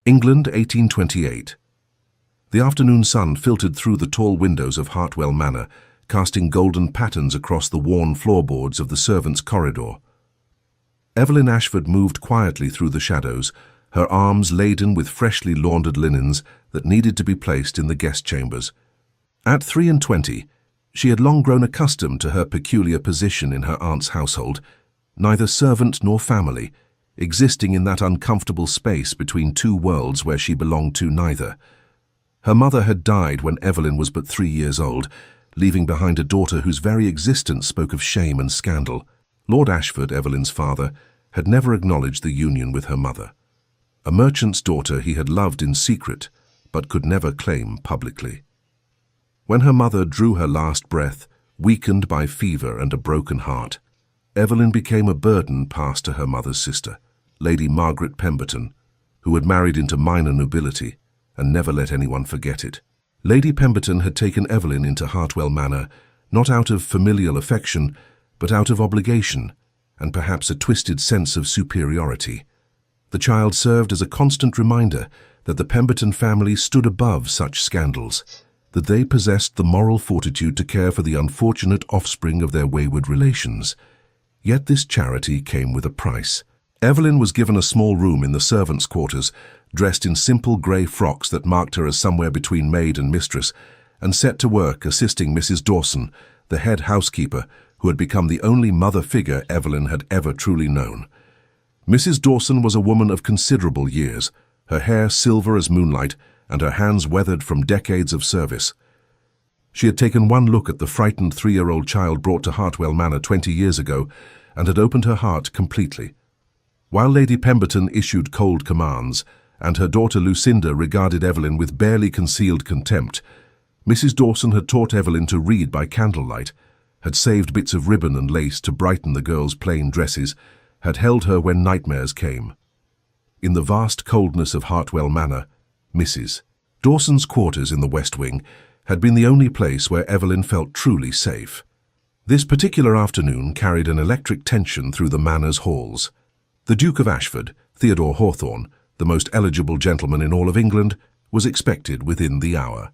England, 1828. The afternoon sun filtered through the tall windows of Hartwell Manor, casting golden patterns across the worn floorboards of the servants' corridor. Evelyn Ashford moved quietly through the shadows, her arms laden with freshly laundered linens that needed to be placed in the guest chambers. At 23, she had long grown accustomed to her peculiar position in her aunt's household, neither servant nor family, existing in that uncomfortable space between two worlds where she belonged to neither. Her mother had died when Evelyn was but 3 years old, leaving behind a daughter whose very existence spoke of shame and scandal. Lord Ashford, Evelyn's father, had never acknowledged the union with her mother. A merchant's daughter he had loved in secret, but could never claim publicly. When her mother drew her last breath, weakened by fever and a broken heart, Evelyn became a burden passed to her mother's sister, Lady Margaret Pemberton, who had married into minor nobility and never let anyone forget it. Lady Pemberton had taken Evelyn into Hartwell Manor, not out of familial affection, but out of obligation, and perhaps a twisted sense of superiority. The child served as a constant reminder that the Pemberton family stood above such scandals, that they possessed the moral fortitude to care for the unfortunate offspring of their wayward relations. Yet this charity came with a price. Evelyn was given a small room in the servants' quarters, dressed in simple grey frocks that marked her as somewhere between maid and mistress, and set to work assisting Mrs. Dawson, the head housekeeper, who had become the only mother figure Evelyn had ever truly known. Mrs. Dawson was a woman of considerable years, her hair silver as moonlight and her hands weathered from decades of service. She had taken one look at the frightened 3-year-old child brought to Hartwell Manor 20 years ago and had opened her heart completely. While Lady Pemberton issued cold commands and her daughter Lucinda regarded Evelyn with barely concealed contempt, Mrs. Dawson had taught Evelyn to read by candlelight, had saved bits of ribbon and lace to brighten the girl's plain dresses, had held her when nightmares came. In the vast coldness of Hartwell Manor, Mrs. Dawson's quarters in the West Wing had been the only place where Evelyn felt truly safe. This particular afternoon carried an electric tension through the manor's halls. The Duke of Ashford, Theodore Hawthorne, the most eligible gentleman in all of England, was expected within the hour.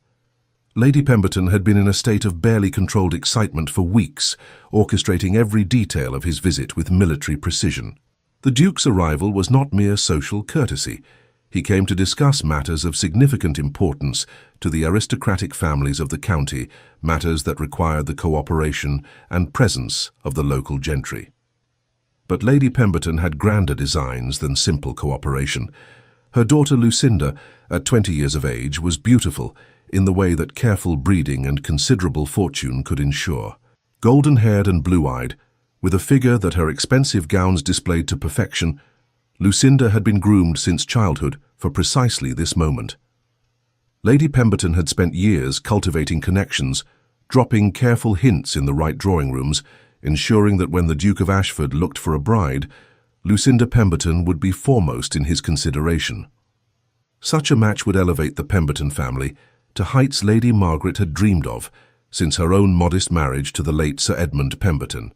Lady Pemberton had been in a state of barely controlled excitement for weeks, orchestrating every detail of his visit with military precision. The Duke's arrival was not mere social courtesy. He came to discuss matters of significant importance to the aristocratic families of the county, matters that required the cooperation and presence of the local gentry. But Lady Pemberton had grander designs than simple cooperation. Her daughter Lucinda, at 20 years of age, was beautiful in the way that careful breeding and considerable fortune could ensure. Golden-haired and blue-eyed, with a figure that her expensive gowns displayed to perfection, Lucinda had been groomed since childhood for precisely this moment. Lady Pemberton had spent years cultivating connections, dropping careful hints in the right drawing rooms, ensuring that when the Duke of Ashford looked for a bride, Lucinda Pemberton would be foremost in his consideration. Such a match would elevate the Pemberton family to heights Lady Margaret had dreamed of since her own modest marriage to the late Sir Edmund Pemberton.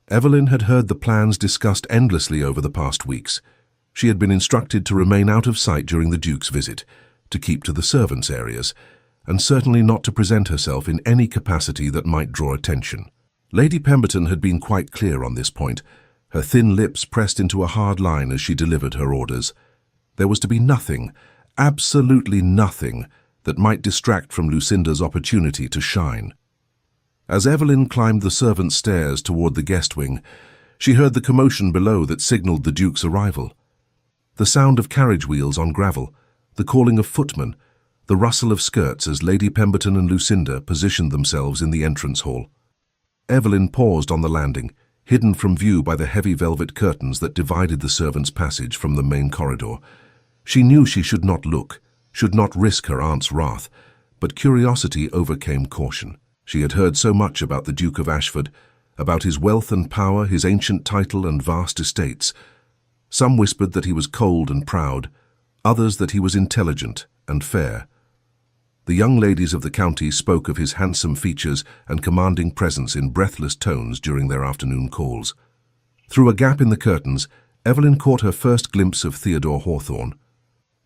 Evelyn had heard the plans discussed endlessly over the past weeks. She had been instructed to remain out of sight during the Duke's visit, to keep to the servants' areas, and certainly not to present herself in any capacity that might draw attention. Lady Pemberton had been quite clear on this point, her thin lips pressed into a hard line as she delivered her orders. There was to be nothing, absolutely nothing, that might distract from Lucinda's opportunity to shine. As Evelyn climbed the servants' stairs toward the guest wing, she heard the commotion below that signaled the Duke's arrival. The sound of carriage wheels on gravel, the calling of footmen, the rustle of skirts as Lady Pemberton and Lucinda positioned themselves in the entrance hall. Evelyn paused on the landing, hidden from view by the heavy velvet curtains that divided the servants' passage from the main corridor. She knew she should not look, should not risk her aunt's wrath, but curiosity overcame caution. She had heard so much about the Duke of Ashford, about his wealth and power, his ancient title and vast estates. Some whispered that he was cold and proud, others that he was intelligent and fair. The young ladies of the county spoke of his handsome features and commanding presence in breathless tones during their afternoon calls. Through a gap in the curtains, Evelyn caught her first glimpse of Theodore Hawthorne.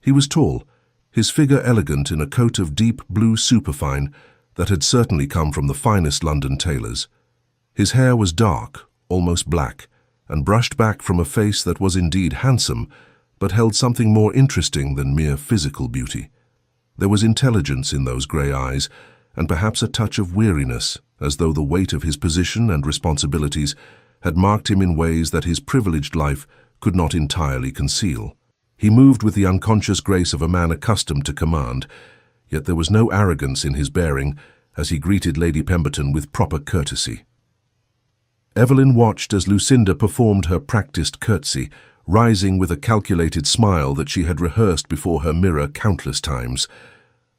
He was tall, his figure elegant in a coat of deep blue superfine that had certainly come from the finest London tailors. His hair was dark, almost black, and brushed back from a face that was indeed handsome, but held something more interesting than mere physical beauty. There was intelligence in those grey eyes, and perhaps a touch of weariness, as though the weight of his position and responsibilities had marked him in ways that his privileged life could not entirely conceal. He moved with the unconscious grace of a man accustomed to command, yet there was no arrogance in his bearing as he greeted Lady Pemberton with proper courtesy. Evelyn watched as Lucinda performed her practiced curtsy, rising with a calculated smile that she had rehearsed before her mirror countless times.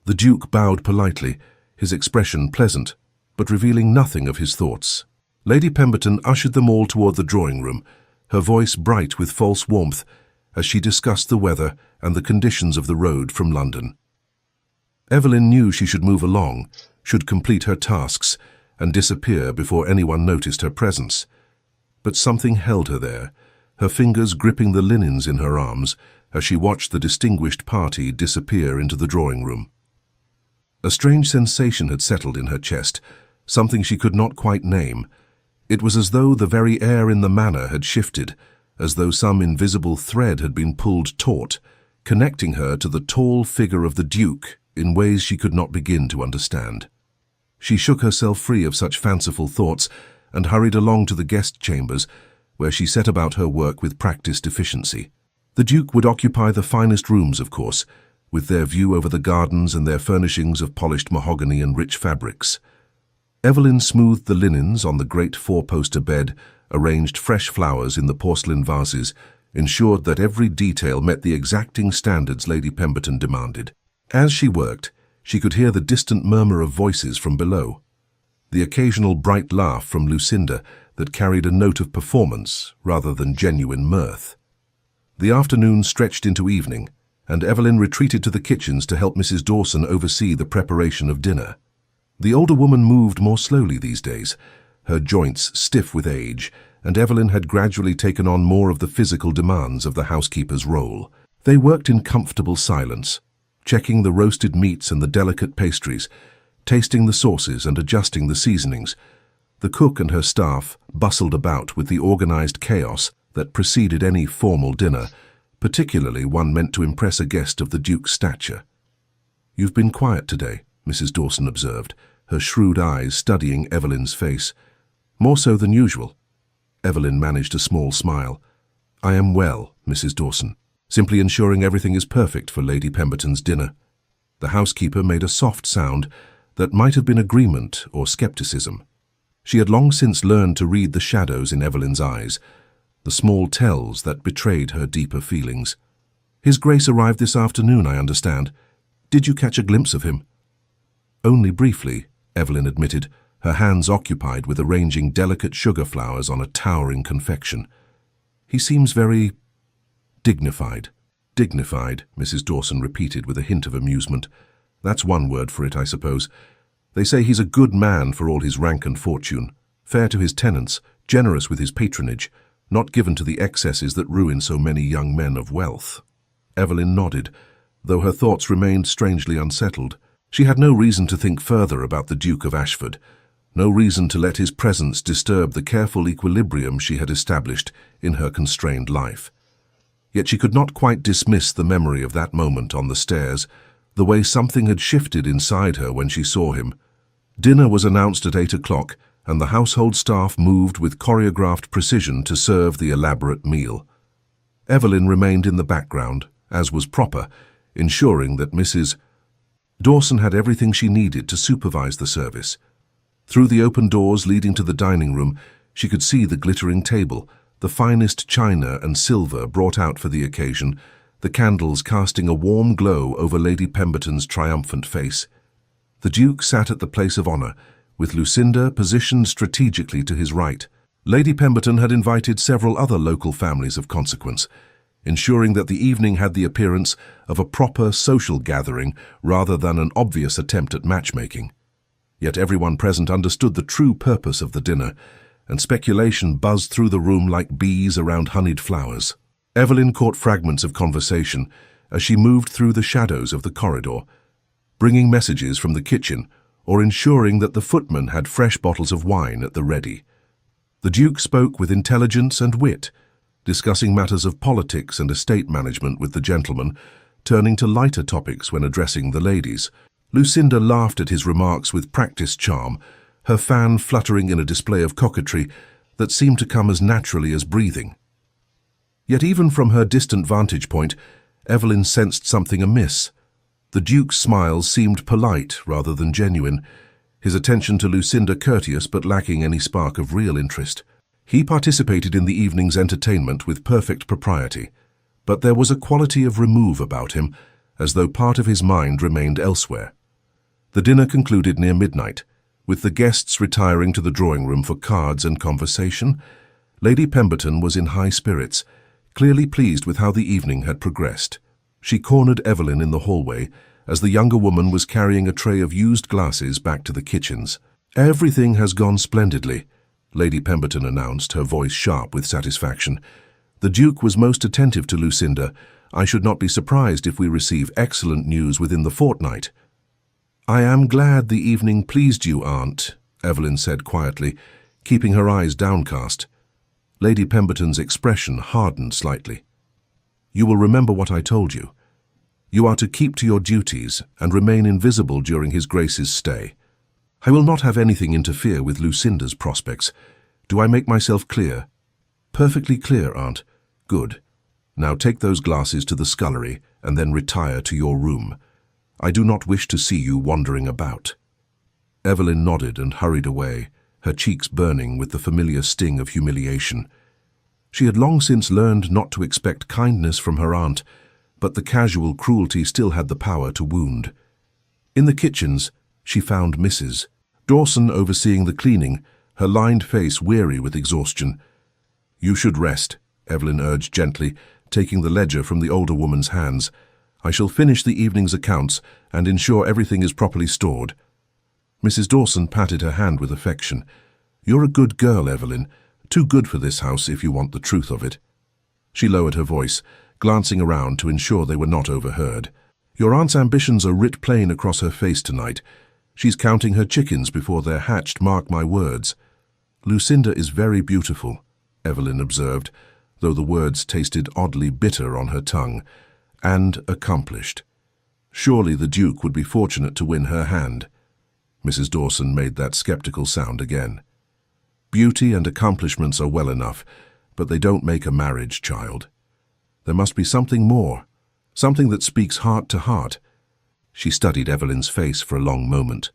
The Duke bowed politely, his expression pleasant, but revealing nothing of his thoughts. Lady Pemberton ushered them all toward the drawing-room, her voice bright with false warmth, as she discussed the weather and the conditions of the road from London. Evelyn knew she should move along, should complete her tasks, and disappear before anyone noticed her presence. But something held her there, her fingers gripping the linens in her arms as she watched the distinguished party disappear into the drawing-room. A strange sensation had settled in her chest, something she could not quite name. It was as though the very air in the manor had shifted, as though some invisible thread had been pulled taut, connecting her to the tall figure of the Duke in ways she could not begin to understand. She shook herself free of such fanciful thoughts and hurried along to the guest chambers, where she set about her work with practiced efficiency. The Duke would occupy the finest rooms, of course, with their view over the gardens and their furnishings of polished mahogany and rich fabrics. Evelyn smoothed the linens on the great four-poster bed, arranged fresh flowers in the porcelain vases, ensured that every detail met the exacting standards Lady Pemberton demanded. As she worked, she could hear the distant murmur of voices from below, the occasional bright laugh from Lucinda that carried a note of performance rather than genuine mirth. The afternoon stretched into evening, and Evelyn retreated to the kitchens to help Mrs. Dawson oversee the preparation of dinner. The older woman moved more slowly these days, her joints stiff with age, and Evelyn had gradually taken on more of the physical demands of the housekeeper's role. They worked in comfortable silence, checking the roasted meats and the delicate pastries, tasting the sauces and adjusting the seasonings. The cook and her staff bustled about with the organized chaos that preceded any formal dinner, particularly one meant to impress a guest of the Duke's stature. "You've been quiet today," Mrs. Dawson observed, her shrewd eyes studying Evelyn's face. "More so than usual." Evelyn managed a small smile. "I am well, Mrs. Dawson. Simply ensuring everything is perfect for Lady Pemberton's dinner." The housekeeper made a soft sound that might have been agreement or skepticism. She had long since learned to read the shadows in Evelyn's eyes, the small tells that betrayed her deeper feelings. "His Grace arrived this afternoon, I understand. Did you catch a glimpse of him?" "Only briefly," Evelyn admitted, her hands occupied with arranging delicate sugar flowers on a towering confection. "He seems very dignified." "Dignified," Mrs. Dawson repeated with a hint of amusement. "That's one word for it, I suppose. They say he's a good man for all his rank and fortune, fair to his tenants, generous with his patronage, not given to the excesses that ruin so many young men of wealth." Evelyn nodded, though her thoughts remained strangely unsettled. She had no reason to think further about the Duke of Ashford, no reason to let his presence disturb the careful equilibrium she had established in her constrained life. Yet she could not quite dismiss the memory of that moment on the stairs, the way something had shifted inside her when she saw him. Dinner was announced at 8 o'clock, and the household staff moved with choreographed precision to serve the elaborate meal. Evelyn remained in the background, as was proper, ensuring that Mrs. Dawson had everything she needed to supervise the service. Through the open doors leading to the dining room, she could see the glittering table, the finest china and silver brought out for the occasion, the candles casting a warm glow over Lady Pemberton's triumphant face. The Duke sat at the place of honor, with Lucinda positioned strategically to his right. Lady Pemberton had invited several other local families of consequence, ensuring that the evening had the appearance of a proper social gathering rather than an obvious attempt at matchmaking. Yet everyone present understood the true purpose of the dinner, and speculation buzzed through the room like bees around honeyed flowers. Evelyn caught fragments of conversation, as she moved through the shadows of the corridor, bringing messages from the kitchen or ensuring that the footman had fresh bottles of wine at the ready. The Duke spoke with intelligence and wit, discussing matters of politics and estate management with the gentlemen, turning to lighter topics when addressing the ladies. Lucinda laughed at his remarks with practiced charm, her fan fluttering in a display of coquetry that seemed to come as naturally as breathing. Yet even from her distant vantage point, Evelyn sensed something amiss. The Duke's smile seemed polite rather than genuine, his attention to Lucinda courteous but lacking any spark of real interest. He participated in the evening's entertainment with perfect propriety, but there was a quality of remove about him, as though part of his mind remained elsewhere. The dinner concluded near midnight, with the guests retiring to the drawing room for cards and conversation. Lady Pemberton was in high spirits, clearly pleased with how the evening had progressed. She cornered Evelyn in the hallway as the younger woman was carrying a tray of used glasses back to the kitchens. "Everything has gone splendidly," Lady Pemberton announced, her voice sharp with satisfaction. "The Duke was most attentive to Lucinda. I should not be surprised if we receive excellent news within the fortnight." "I am glad the evening pleased you, Aunt," Evelyn said quietly, keeping her eyes downcast. Lady Pemberton's expression hardened slightly. "You will remember what I told you. You are to keep to your duties and remain invisible during His Grace's stay. I will not have anything interfere with Lucinda's prospects. Do I make myself clear?" "Perfectly clear, Aunt." "Good. Now take those glasses to the scullery and then retire to your room. I do not wish to see you wandering about." Evelyn nodded and hurried away, her cheeks burning with the familiar sting of humiliation. She had long since learned not to expect kindness from her aunt, but the casual cruelty still had the power to wound. In the kitchens, she found Mrs. Dawson overseeing the cleaning, her lined face weary with exhaustion. "You should rest," Evelyn urged gently, taking the ledger from the older woman's hands. "I shall finish the evening's accounts and ensure everything is properly stored." Mrs. Dawson patted her hand with affection. "You're a good girl, Evelyn. Too good for this house if you want the truth of it." She lowered her voice, glancing around to ensure they were not overheard. "Your aunt's ambitions are writ plain across her face tonight. She's counting her chickens before they're hatched, mark my words." "Lucinda is very beautiful," Evelyn observed, though the words tasted oddly bitter on her tongue, "and accomplished. Surely the Duke would be fortunate to win her hand." Mrs. Dawson made that skeptical sound again. "Beauty and accomplishments are well enough, but they don't make a marriage, child. There must be something more, something that speaks heart to heart." She studied Evelyn's face for a long moment,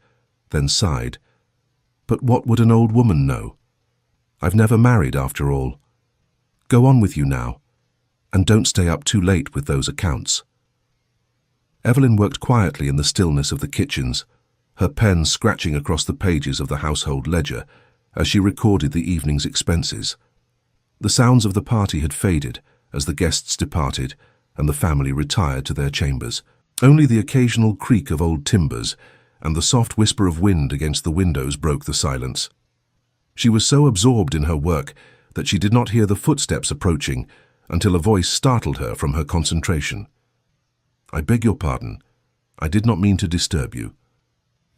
then sighed. "But what would an old woman know? I've never married after all. Go on with you now, and don't stay up too late with those accounts." Evelyn worked quietly in the stillness of the kitchens, her pen scratching across the pages of the household ledger as she recorded the evening's expenses. The sounds of the party had faded as the guests departed and the family retired to their chambers. Only the occasional creak of old timbers and the soft whisper of wind against the windows broke the silence. She was so absorbed in her work that she did not hear the footsteps approaching until a voice startled her from her concentration. "I beg your pardon. I did not mean to disturb you."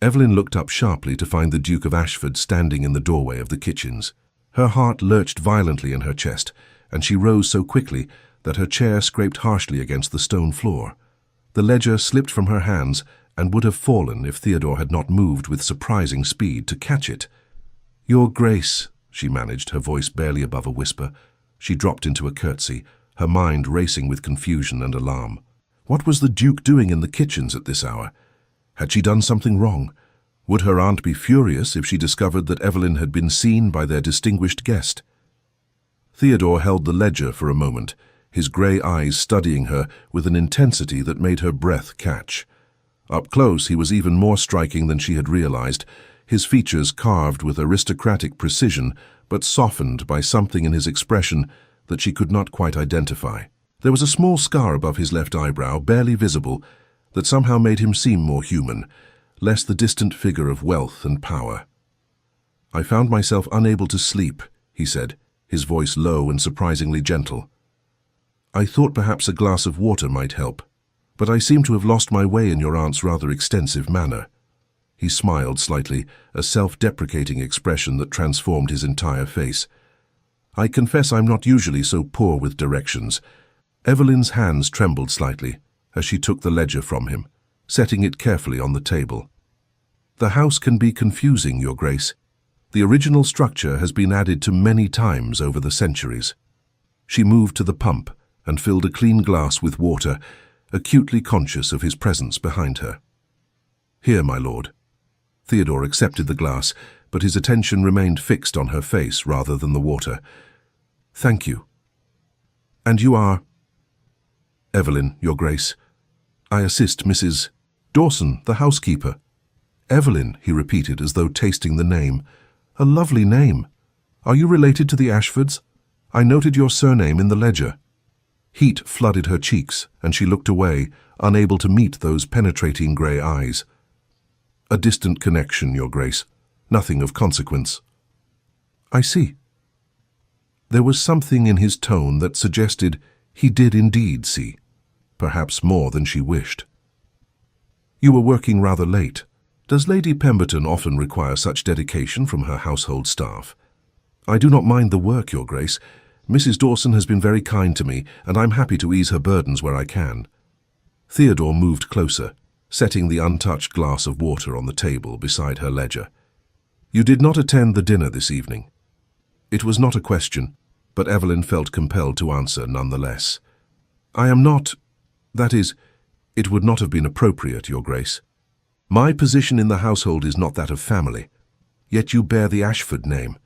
Evelyn looked up sharply to find the Duke of Ashford standing in the doorway of the kitchens. Her heart lurched violently in her chest, and she rose so quickly that her chair scraped harshly against the stone floor. The ledger slipped from her hands and would have fallen if Theodore had not moved with surprising speed to catch it. "Your Grace," she managed, her voice barely above a whisper. She dropped into a curtsy, her mind racing with confusion and alarm. What was the Duke doing in the kitchens at this hour? Had she done something wrong? Would her aunt be furious if she discovered that Evelyn had been seen by their distinguished guest? Theodore held the ledger for a moment, his grey eyes studying her with an intensity that made her breath catch. Up close, he was even more striking than she had realized, his features carved with aristocratic precision, but softened by something in his expression that she could not quite identify. There was a small scar above his left eyebrow, barely visible, that somehow made him seem more human, less the distant figure of wealth and power. "I found myself unable to sleep," he said, his voice low and surprisingly gentle. "I thought perhaps a glass of water might help." but I seem to have lost my way in your aunt's rather extensive manor." He smiled slightly, a self-deprecating expression that transformed his entire face. "I confess I'm not usually so poor with directions." Evelyn's hands trembled slightly as she took the ledger from him, setting it carefully on the table. "The house can be confusing, Your Grace. The original structure has been added to many times over the centuries." She moved to the pump and filled a clean glass with water, acutely conscious of his presence behind her. "Here, my lord." Theodore accepted the glass, but his attention remained fixed on her face rather than the water. "Thank you." "And you are?" "Evelyn, Your Grace. I assist Mrs. Dawson, the housekeeper." "Evelyn," he repeated as though tasting the name. "A lovely name. Are you related to the Ashfords? I noted your surname in the ledger." Heat flooded her cheeks, and she looked away, unable to meet those penetrating grey eyes. "A distant connection, Your Grace. Nothing of consequence." "I see." There was something in his tone that suggested he did indeed see, perhaps more than she wished. "You were working rather late. Does Lady Pemberton often require such dedication from her household staff?" "I do not mind the work, Your Grace. Mrs. Dawson has been very kind to me, and I'm happy to ease her burdens where I can." Theodore moved closer, setting the untouched glass of water on the table beside her ledger. "You did not attend the dinner this evening." It was not a question, but Evelyn felt compelled to answer nonetheless. "I am not. That is, it would not have been appropriate, Your Grace. My position in the household is not that of family. Yet you bear the Ashford name."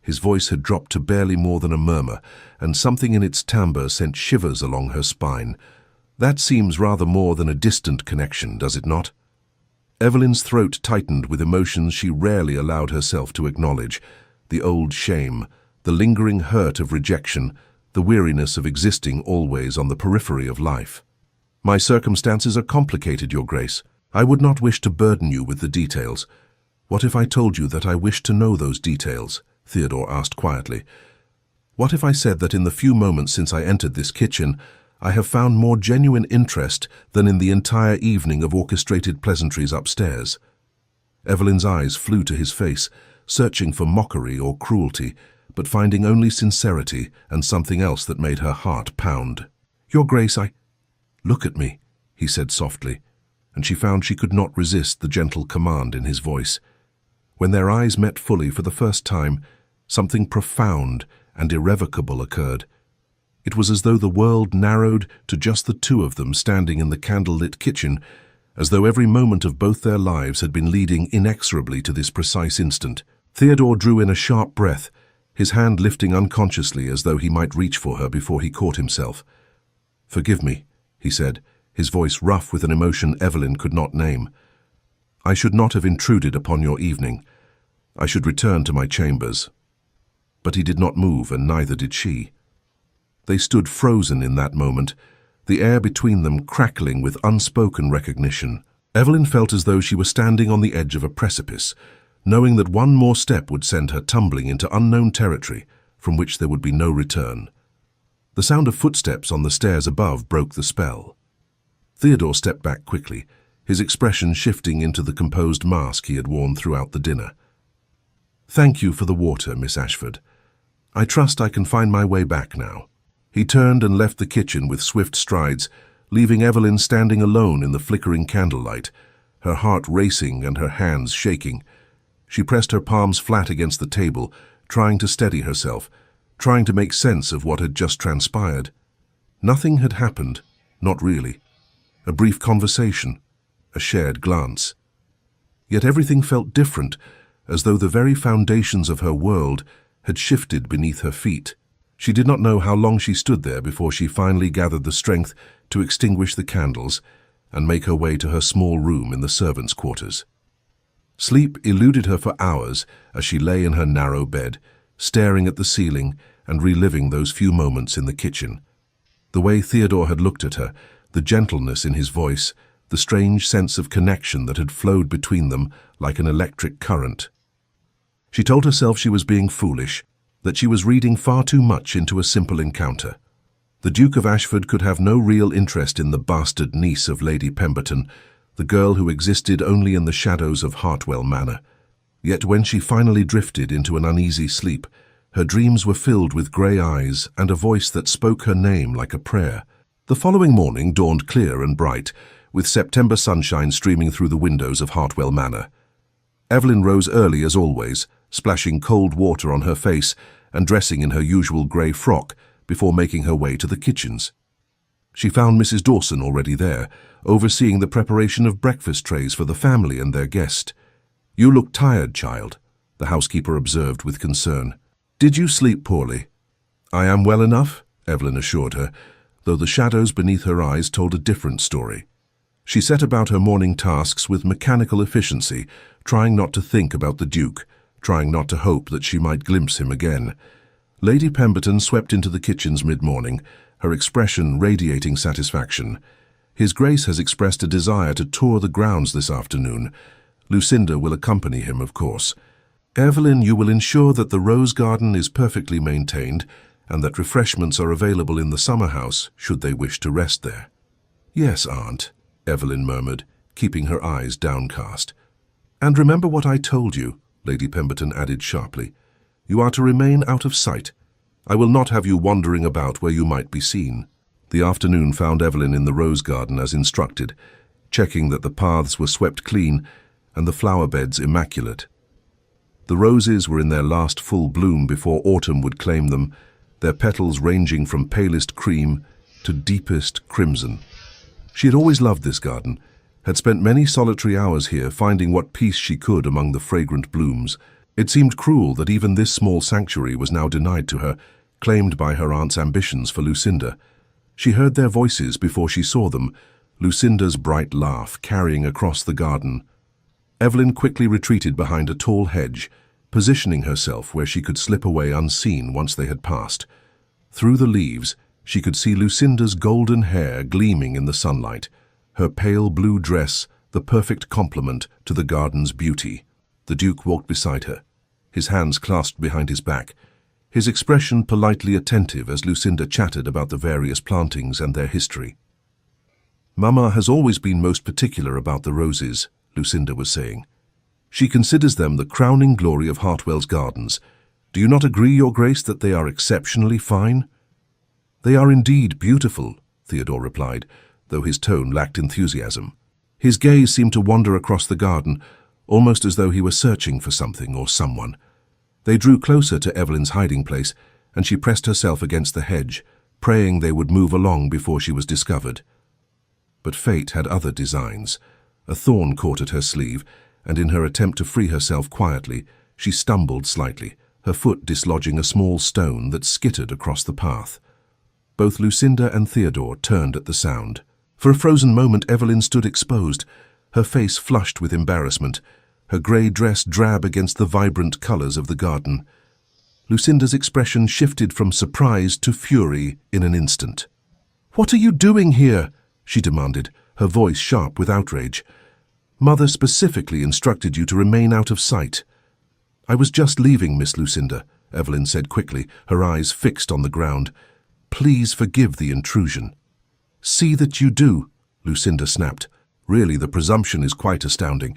His voice had dropped to barely more than a murmur, and something in its timbre sent shivers along her spine. "That seems rather more than a distant connection, does it not?" Evelyn's throat tightened with emotions she rarely allowed herself to acknowledge: the old shame, the lingering hurt of rejection, the weariness of existing always on the periphery of life. "My circumstances are complicated, Your Grace. I would not wish to burden you with the details." "What if I told you that I wished to know those details?" Theodore asked quietly. "What if I said that in the few moments since I entered this kitchen, I have found more genuine interest than in the entire evening of orchestrated pleasantries upstairs?" Evelyn's eyes flew to his face, searching for mockery or cruelty, but finding only sincerity and something else that made her heart pound. "Your Grace, Look at me," he said softly, and she found she could not resist the gentle command in his voice. When their eyes met fully for the first time, something profound and irrevocable occurred. It was as though the world narrowed to just the two of them standing in the candle-lit kitchen, as though every moment of both their lives had been leading inexorably to this precise instant. Theodore drew in a sharp breath, his hand lifting unconsciously as though he might reach for her before he caught himself. "Forgive me," he said, his voice rough with an emotion Evelyn could not name. "I should not have intruded upon your evening. I should return to my chambers." But he did not move, and neither did she. They stood frozen in that moment, the air between them crackling with unspoken recognition. Evelyn felt as though she were standing on the edge of a precipice, knowing that one more step would send her tumbling into unknown territory from which there would be no return. The sound of footsteps on the stairs above broke the spell. Theodore stepped back quickly, his expression shifting into the composed mask he had worn throughout the dinner. "Thank you for the water, Miss Ashford. I trust I can find my way back now." He turned and left the kitchen with swift strides, leaving Evelyn standing alone in the flickering candlelight, her heart racing and her hands shaking. She pressed her palms flat against the table, trying to steady herself, trying to make sense of what had just transpired. Nothing had happened, not really. A brief conversation, a shared glance. Yet everything felt different, as though the very foundations of her world had shifted beneath her feet. She did not know how long she stood there before she finally gathered the strength to extinguish the candles and make her way to her small room in the servants' quarters. Sleep eluded her for hours as she lay in her narrow bed, staring at the ceiling and reliving those few moments in the kitchen. The way Theodore had looked at her, the gentleness in his voice, the strange sense of connection that had flowed between them like an electric current. She told herself she was being foolish, that she was reading far too much into a simple encounter. The Duke of Ashford could have no real interest in the bastard niece of Lady Pemberton, the girl who existed only in the shadows of Hartwell Manor. Yet when she finally drifted into an uneasy sleep, her dreams were filled with grey eyes and a voice that spoke her name like a prayer. The following morning dawned clear and bright, with September sunshine streaming through the windows of Hartwell Manor. Evelyn rose early as always, splashing cold water on her face and dressing in her usual grey frock before making her way to the kitchens. She found Mrs. Dawson already there, overseeing the preparation of breakfast trays for the family and their guest. "You look tired, child," the housekeeper observed with concern. "Did you sleep poorly?" "I am well enough," Evelyn assured her, though the shadows beneath her eyes told a different story. She set about her morning tasks with mechanical efficiency, trying not to think about the Duke, trying not to hope that she might glimpse him again. Lady Pemberton swept into the kitchens mid-morning, her expression radiating satisfaction. "His Grace has expressed a desire to tour the grounds this afternoon. Lucinda will accompany him, of course. Evelyn, you will ensure that the rose garden is perfectly maintained and that refreshments are available in the summer house should they wish to rest there." "Yes, Aunt," Evelyn murmured, keeping her eyes downcast. "And remember what I told you," Lady Pemberton added sharply. "You are to remain out of sight. I will not have you wandering about where you might be seen." The afternoon found Evelyn in the rose garden as instructed, checking that the paths were swept clean and the flower beds immaculate. The roses were in their last full bloom before autumn would claim them, their petals ranging from palest cream to deepest crimson. She had always loved this garden, had spent many solitary hours here finding what peace she could among the fragrant blooms. It seemed cruel that even this small sanctuary was now denied to her, claimed by her aunt's ambitions for Lucinda. She heard their voices before she saw them, Lucinda's bright laugh carrying across the garden. Evelyn quickly retreated behind a tall hedge, positioning herself where she could slip away unseen once they had passed. Through the leaves, she could see Lucinda's golden hair gleaming in the sunlight, her pale blue dress the perfect complement to the garden's beauty. The Duke walked beside her, his hands clasped behind his back, his expression politely attentive as Lucinda chatted about the various plantings and their history. "Mamma has always been most particular about the roses," Lucinda was saying. "She considers them the crowning glory of Hartwell's gardens. Do you not agree, Your Grace, that they are exceptionally fine?" "They are indeed beautiful," Theodore replied, though his tone lacked enthusiasm. His gaze seemed to wander across the garden, almost as though he were searching for something or someone. They drew closer to Evelyn's hiding place, and she pressed herself against the hedge, praying they would move along before she was discovered. But fate had other designs. A thorn caught at her sleeve, and in her attempt to free herself quietly, she stumbled slightly, her foot dislodging a small stone that skittered across the path. Both Lucinda and Theodore turned at the sound. For a frozen moment Evelyn stood exposed, her face flushed with embarrassment, her grey dress drab against the vibrant colours of the garden. Lucinda's expression shifted from surprise to fury in an instant. "What are you doing here?" she demanded, her voice sharp with outrage. "Mother specifically instructed you to remain out of sight." "I was just leaving, Miss Lucinda," Evelyn said quickly, her eyes fixed on the ground. "Please forgive the intrusion." "See that you do," Lucinda snapped. "Really, the presumption is quite astounding.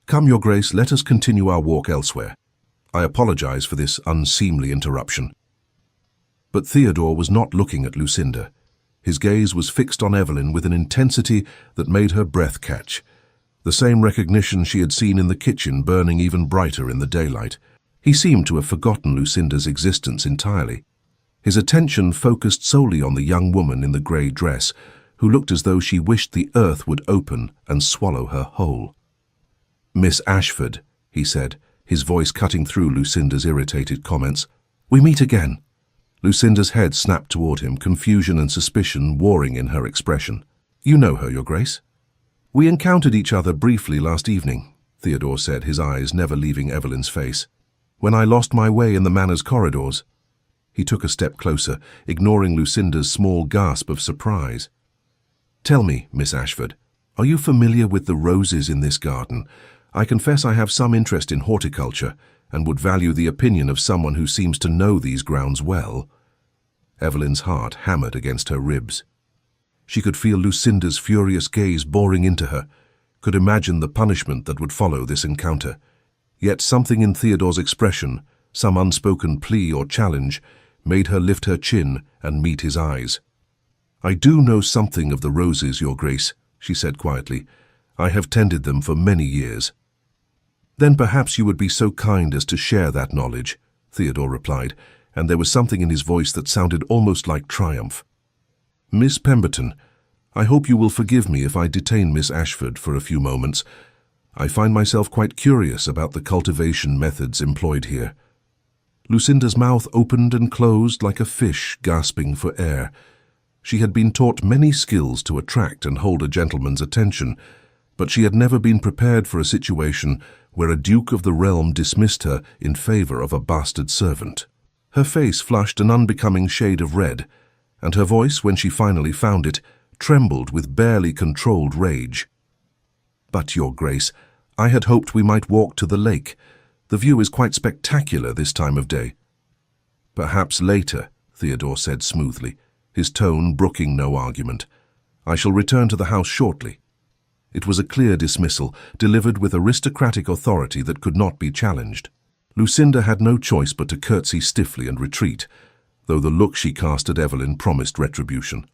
Come, Your Grace, let us continue our walk elsewhere. I apologize for this unseemly interruption." But Theodore was not looking at Lucinda. His gaze was fixed on Evelyn with an intensity that made her breath catch. The same recognition she had seen in the kitchen burning even brighter in the daylight. He seemed to have forgotten Lucinda's existence entirely. His attention focused solely on the young woman in the grey dress, who looked as though she wished the earth would open and swallow her whole. "Miss Ashford," he said, his voice cutting through Lucinda's irritated comments. "We meet again." Lucinda's head snapped toward him, confusion and suspicion warring in her expression. "You know her, Your Grace?" "We encountered each other briefly last evening," Theodore said, his eyes never leaving Evelyn's face. "When I lost my way in the manor's corridors." He took a step closer, ignoring Lucinda's small gasp of surprise. "Tell me, Miss Ashford, are you familiar with the roses in this garden? I confess I have some interest in horticulture and would value the opinion of someone who seems to know these grounds well." Evelyn's heart hammered against her ribs. She could feel Lucinda's furious gaze boring into her, could imagine the punishment that would follow this encounter. Yet something in Theodore's expression, some unspoken plea or challenge, made her lift her chin and meet his eyes. "I do know something of the roses, Your Grace," she said quietly. "I have tended them for many years." "Then perhaps you would be so kind as to share that knowledge," Theodore replied, and there was something in his voice that sounded almost like triumph. "Miss Pemberton, I hope you will forgive me if I detain Miss Ashford for a few moments. I find myself quite curious about the cultivation methods employed here." Lucinda's mouth opened and closed like a fish gasping for air. She had been taught many skills to attract and hold a gentleman's attention, but she had never been prepared for a situation where a duke of the realm dismissed her in favor of a bastard servant. Her face flushed an unbecoming shade of red, and her voice, when she finally found it, trembled with barely controlled rage. "But, Your Grace, I had hoped we might walk to the lake. The view is quite spectacular this time of day." "Perhaps later," Theodore said smoothly, his tone brooking no argument. "I shall return to the house shortly." It was a clear dismissal, delivered with aristocratic authority that could not be challenged. Lucinda had no choice but to curtsy stiffly and retreat, though the look she cast at Evelyn promised retribution.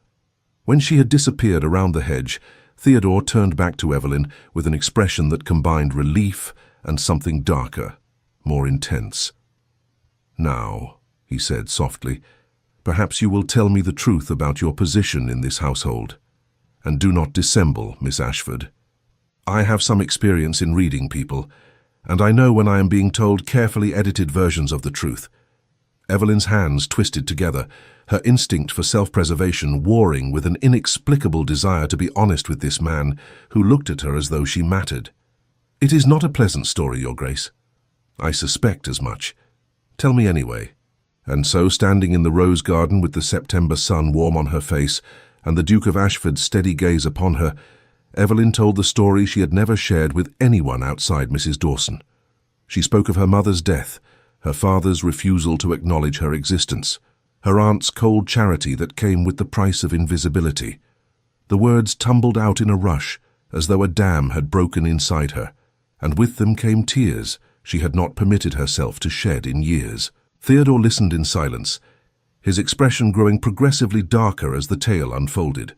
When she had disappeared around the hedge, Theodore turned back to Evelyn with an expression that combined relief and something darker, more intense. "Now," he said softly, "perhaps you will tell me the truth about your position in this household. And do not dissemble, Miss Ashford. I have some experience in reading people, and I know when I am being told carefully edited versions of the truth." Evelyn's hands twisted together, her instinct for self-preservation warring with an inexplicable desire to be honest with this man who looked at her as though she mattered. "It is not a pleasant story, Your Grace." "I suspect as much. Tell me anyway." And so, standing in the rose garden with the September sun warm on her face and the Duke of Ashford's steady gaze upon her, Evelyn told the story she had never shared with anyone outside Mrs. Dawson. She spoke of her mother's death, her father's refusal to acknowledge her existence, her aunt's cold charity that came with the price of invisibility. The words tumbled out in a rush, as though a dam had broken inside her, and with them came tears she had not permitted herself to shed in years. Theodore listened in silence, his expression growing progressively darker as the tale unfolded.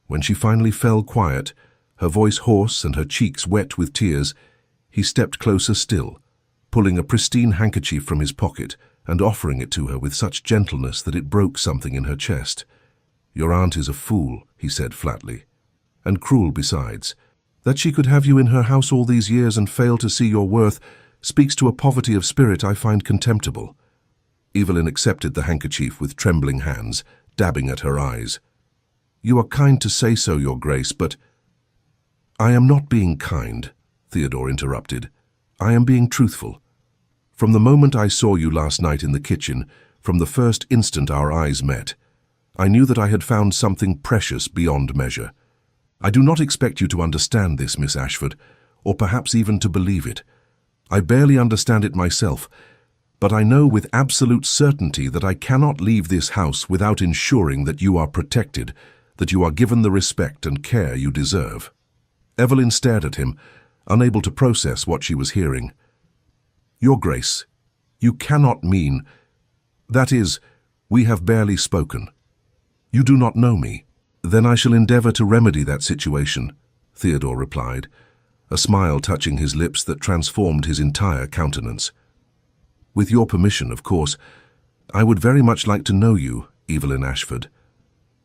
When she finally fell quiet, her voice hoarse and her cheeks wet with tears, he stepped closer still, pulling a pristine handkerchief from his pocket and offering it to her with such gentleness that it broke something in her chest. "Your aunt is a fool," he said flatly, "and cruel besides. That she could have you in her house all these years and fail to see your worth speaks to a poverty of spirit I find contemptible." Evelyn accepted the handkerchief with trembling hands, dabbing at her eyes. "You are kind to say so, Your Grace, but—" "I am not being kind," Theodore interrupted. "I am being truthful. From the moment I saw you last night in the kitchen, from the first instant our eyes met, I knew that I had found something precious beyond measure. I do not expect you to understand this, Miss Ashford, or perhaps even to believe it. I barely understand it myself, but I know with absolute certainty that I cannot leave this house without ensuring that you are protected, that you are given the respect and care you deserve." Evelyn stared at him, unable to process what she was hearing. "Your Grace, you cannot mean— that is, we have barely spoken. You do not know me." "Then I shall endeavor to remedy that situation," Theodore replied, a smile touching his lips that transformed his entire countenance. "With your permission, of course, I would very much like to know you, Evelyn Ashford.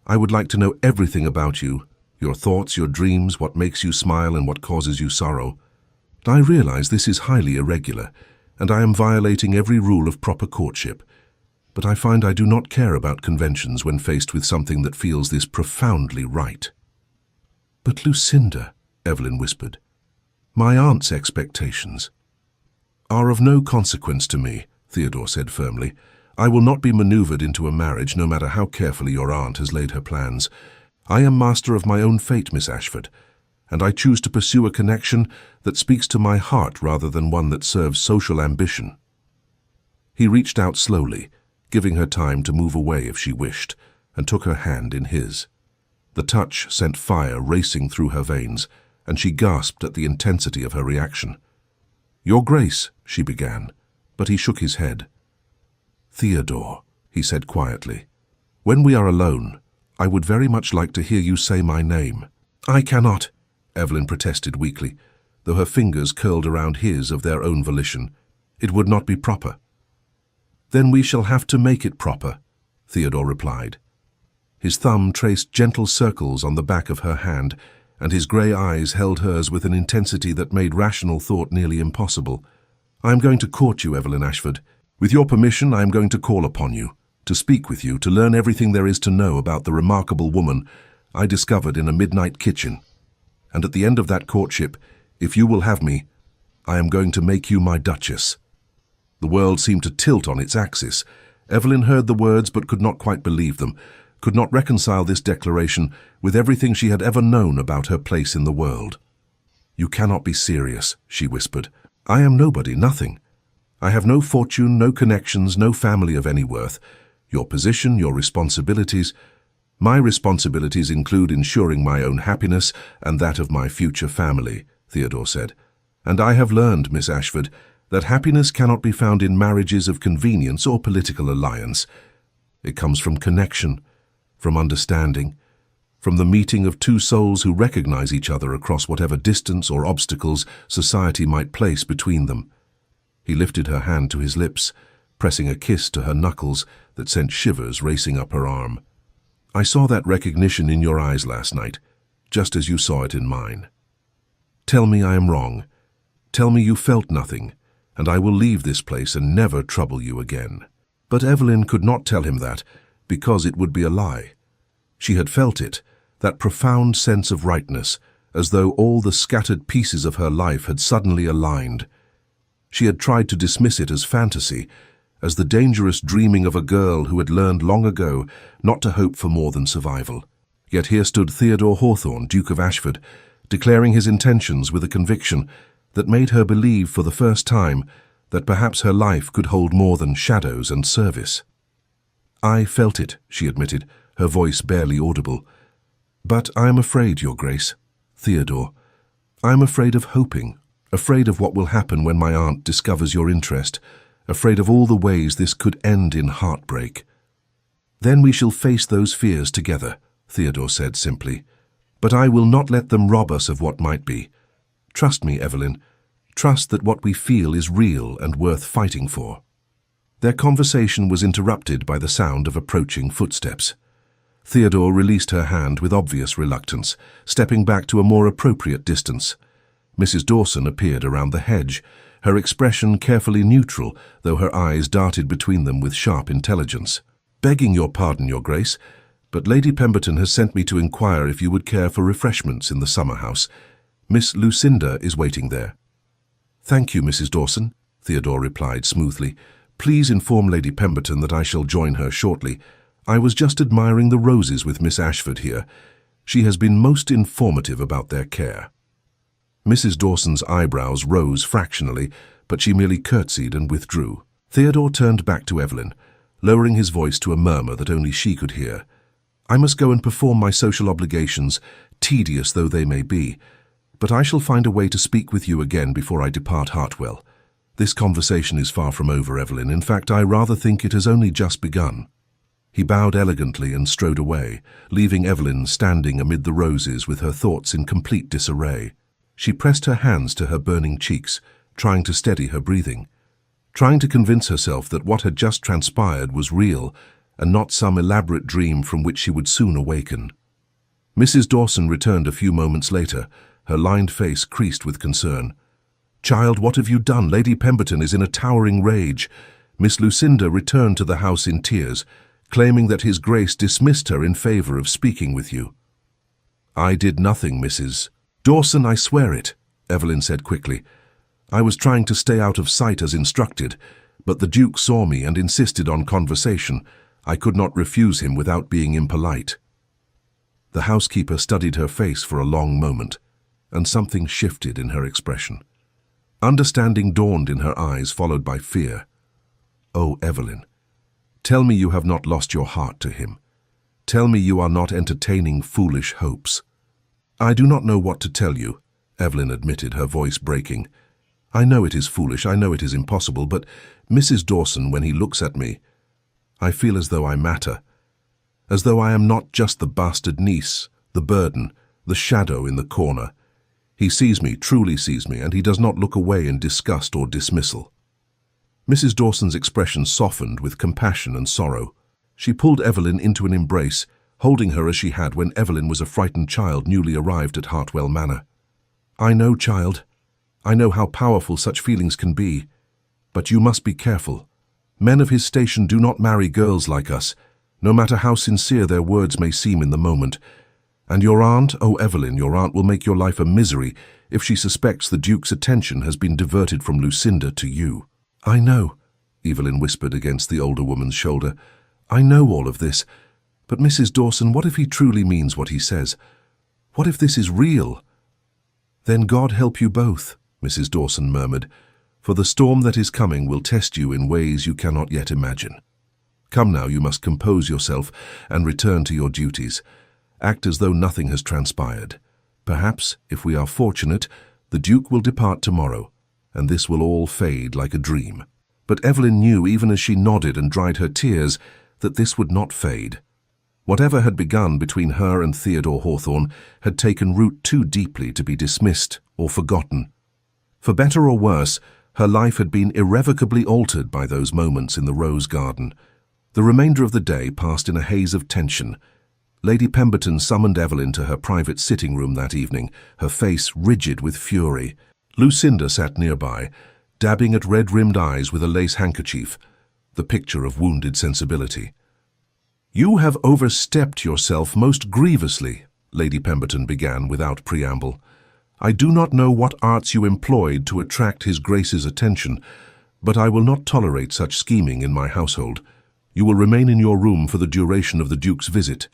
I would like to know everything about you, your thoughts, your dreams, what makes you smile and what causes you sorrow. I realize this is highly irregular, and I am violating every rule of proper courtship, but I find I do not care about conventions when faced with something that feels this profoundly right." "But Lucinda," Evelyn whispered, "my aunt's expectations—" "Are of no consequence to me," Theodore said firmly. "I will not be maneuvered into a marriage, no matter how carefully your aunt has laid her plans. I am master of my own fate, Miss Ashford, and I choose to pursue a connection that speaks to my heart rather than one that serves social ambition." He reached out slowly, giving her time to move away if she wished, and took her hand in his. The touch sent fire racing through her veins, and she gasped at the intensity of her reaction. "Your Grace," she began, but he shook his head. "Theodore," he said quietly, "when we are alone, I would very much like to hear you say my name." "I cannot," Evelyn protested weakly, though her fingers curled around his of their own volition. "It would not be proper." "Then we shall have to make it proper," Theodore replied. His thumb traced gentle circles on the back of her hand, and his grey eyes held hers with an intensity that made rational thought nearly impossible. "I am going to court you, Evelyn Ashford. With your permission, I am going to call upon you, to speak with you, to learn everything there is to know about the remarkable woman I discovered in a midnight kitchen. And at the end of that courtship, if you will have me, I am going to make you my Duchess." The world seemed to tilt on its axis. Evelyn heard the words but could not quite believe them, could not reconcile this declaration with everything she had ever known about her place in the world. "You cannot be serious," she whispered. "I am nobody, nothing. I have no fortune, no connections, no family of any worth. Your position, your responsibilities. My responsibilities include ensuring my own happiness and that of my future family," Theodore said. "And I have learned, Miss Ashford, that happiness cannot be found in marriages of convenience or political alliance. It comes from connection, from understanding, from the meeting of two souls who recognize each other across whatever distance or obstacles society might place between them." He lifted her hand to his lips, pressing a kiss to her knuckles that sent shivers racing up her arm. "I saw that recognition in your eyes last night, just as you saw it in mine. Tell me I am wrong. Tell me you felt nothing, and I will leave this place and never trouble you again." But Evelyn could not tell him that, because it would be a lie. She had felt it, that profound sense of rightness, as though all the scattered pieces of her life had suddenly aligned. She had tried to dismiss it as fantasy, as the dangerous dreaming of a girl who had learned long ago not to hope for more than survival. Yet here stood Theodore Hawthorne, Duke of Ashford, declaring his intentions with a conviction that made her believe for the first time that perhaps her life could hold more than shadows and service. "I felt it," she admitted, her voice barely audible. "But I am afraid, Your Grace, Theodore. I am afraid of hoping, afraid of what will happen when my aunt discovers your interest, afraid of all the ways this could end in heartbreak." "Then we shall face those fears together," Theodore said simply. "But I will not let them rob us of what might be. Trust me, Evelyn. Trust that what we feel is real and worth fighting for." Their conversation was interrupted by the sound of approaching footsteps. Theodore released her hand with obvious reluctance, stepping back to a more appropriate distance. Mrs. Dawson appeared around the hedge, her expression carefully neutral, though her eyes darted between them with sharp intelligence. "Begging your pardon, Your Grace, but Lady Pemberton has sent me to inquire if you would care for refreshments in the summer house. Miss Lucinda is waiting there." "Thank you, Mrs. Dawson," Theodore replied smoothly. "Please inform Lady Pemberton that I shall join her shortly. I was just admiring the roses with Miss Ashford here. She has been most informative about their care." Mrs. Dawson's eyebrows rose fractionally, but she merely curtsied and withdrew. Theodore turned back to Evelyn, lowering his voice to a murmur that only she could hear. "I must go and perform my social obligations, tedious though they may be, but I shall find a way to speak with you again before I depart Hartwell. This conversation is far from over, Evelyn. In fact, I rather think it has only just begun." He bowed elegantly and strode away, leaving Evelyn standing amid the roses with her thoughts in complete disarray. She pressed her hands to her burning cheeks, trying to steady her breathing, trying to convince herself that what had just transpired was real and not some elaborate dream from which she would soon awaken. Mrs. Dawson returned a few moments later, her lined face creased with concern. "Child, what have you done? Lady Pemberton is in a towering rage." Miss Lucinda returned to the house in tears, claiming that His Grace dismissed her in favor of speaking with you. "I did nothing, Mrs. Dawson, I swear it," Evelyn said quickly. "I was trying to stay out of sight as instructed, but the Duke saw me and insisted on conversation. I could not refuse him without being impolite." The housekeeper studied her face for a long moment, and something shifted in her expression. Understanding dawned in her eyes, followed by fear. "Oh, Evelyn, Tell me you have not lost your heart to him. Tell me you are not entertaining foolish hopes." "I do not know what to tell you," Evelyn admitted, her voice breaking. "I know it is foolish, I know it is impossible, but Mrs. Dawson, when he looks at me, I feel as though I matter, as though I am not just the bastard niece, the burden, the shadow in the corner. He sees me, truly sees me, and he does not look away in disgust or dismissal." Mrs. Dawson's expression softened with compassion and sorrow. She pulled Evelyn into an embrace, holding her as she had when Evelyn was a frightened child newly arrived at Hartwell Manor. "I know, child. I know how powerful such feelings can be. But you must be careful. Men of his station do not marry girls like us, no matter how sincere their words may seem in the moment. And your aunt, oh Evelyn, your aunt will make your life a misery if she suspects the Duke's attention has been diverted from Lucinda to you." "I know," Evelyn whispered against the older woman's shoulder. "I know all of this. But Mrs. Dawson, what if he truly means what he says? What if this is real?" "Then God help you both," Mrs. Dawson murmured, "for the storm that is coming will test you in ways you cannot yet imagine. Come now, you must compose yourself and return to your duties. Act as though nothing has transpired. Perhaps, if we are fortunate, the Duke will depart tomorrow, and this will all fade like a dream." But Evelyn knew, even as she nodded and dried her tears, that this would not fade. Whatever had begun between her and Theodore Hawthorne had taken root too deeply to be dismissed or forgotten. For better or worse, her life had been irrevocably altered by those moments in the rose garden. The remainder of the day passed in a haze of tension. Lady Pemberton summoned Evelyn to her private sitting room that evening, her face rigid with fury. Lucinda sat nearby, dabbing at red-rimmed eyes with a lace handkerchief, the picture of wounded sensibility. "You have overstepped yourself most grievously," Lady Pemberton began without preamble. "I do not know what arts you employed to attract His Grace's attention, but I will not tolerate such scheming in my household. You will remain in your room for the duration of the Duke's visit.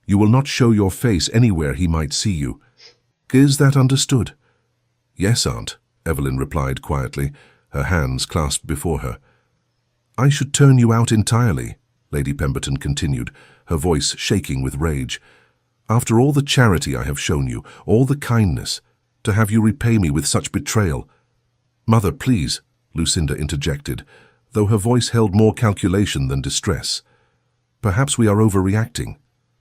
You will not show your face anywhere he might see you. Is that understood?" "Yes, Aunt," Evelyn replied quietly, her hands clasped before her. "I should turn you out entirely," Lady Pemberton continued, her voice shaking with rage. "After all the charity I have shown you, all the kindness, to have you repay me with such betrayal." "Mother, please," Lucinda interjected, though her voice held more calculation than distress. "Perhaps we are overreacting.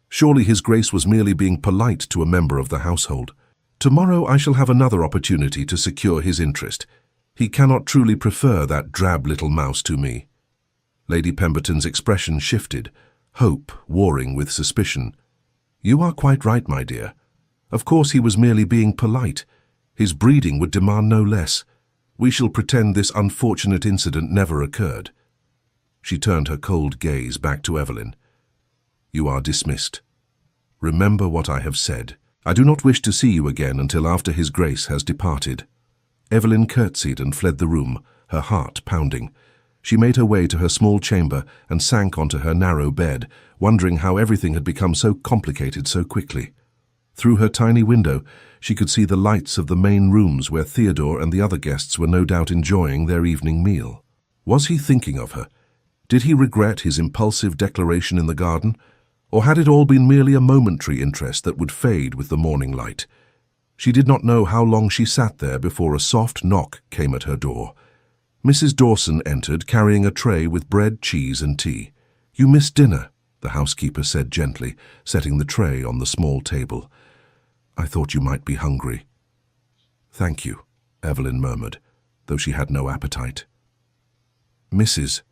Surely His Grace was merely being polite to a member of the household. Tomorrow I shall have another opportunity to secure his interest. He cannot truly prefer that drab little mouse to me." Lady Pemberton's expression shifted, hope warring with suspicion. "You are quite right, my dear. Of course he was merely being polite. His breeding would demand no less. We shall pretend this unfortunate incident never occurred." She turned her cold gaze back to Evelyn. "You are dismissed. Remember what I have said. I do not wish to see you again until after His Grace has departed." Evelyn curtsied and fled the room, her heart pounding. She made her way to her small chamber and sank onto her narrow bed, wondering how everything had become so complicated so quickly. Through her tiny window, she could see the lights of the main rooms where Theodore and the other guests were no doubt enjoying their evening meal. Was he thinking of her? Did he regret his impulsive declaration in the garden? Or had it all been merely a momentary interest that would fade with the morning light? She did not know how long she sat there before a soft knock came at her door. Mrs. Dawson entered, carrying a tray with bread, cheese, and tea. "You missed dinner," the housekeeper said gently, setting the tray on the small table. "I thought you might be hungry." "Thank you," Evelyn murmured, though she had no appetite. "Mrs.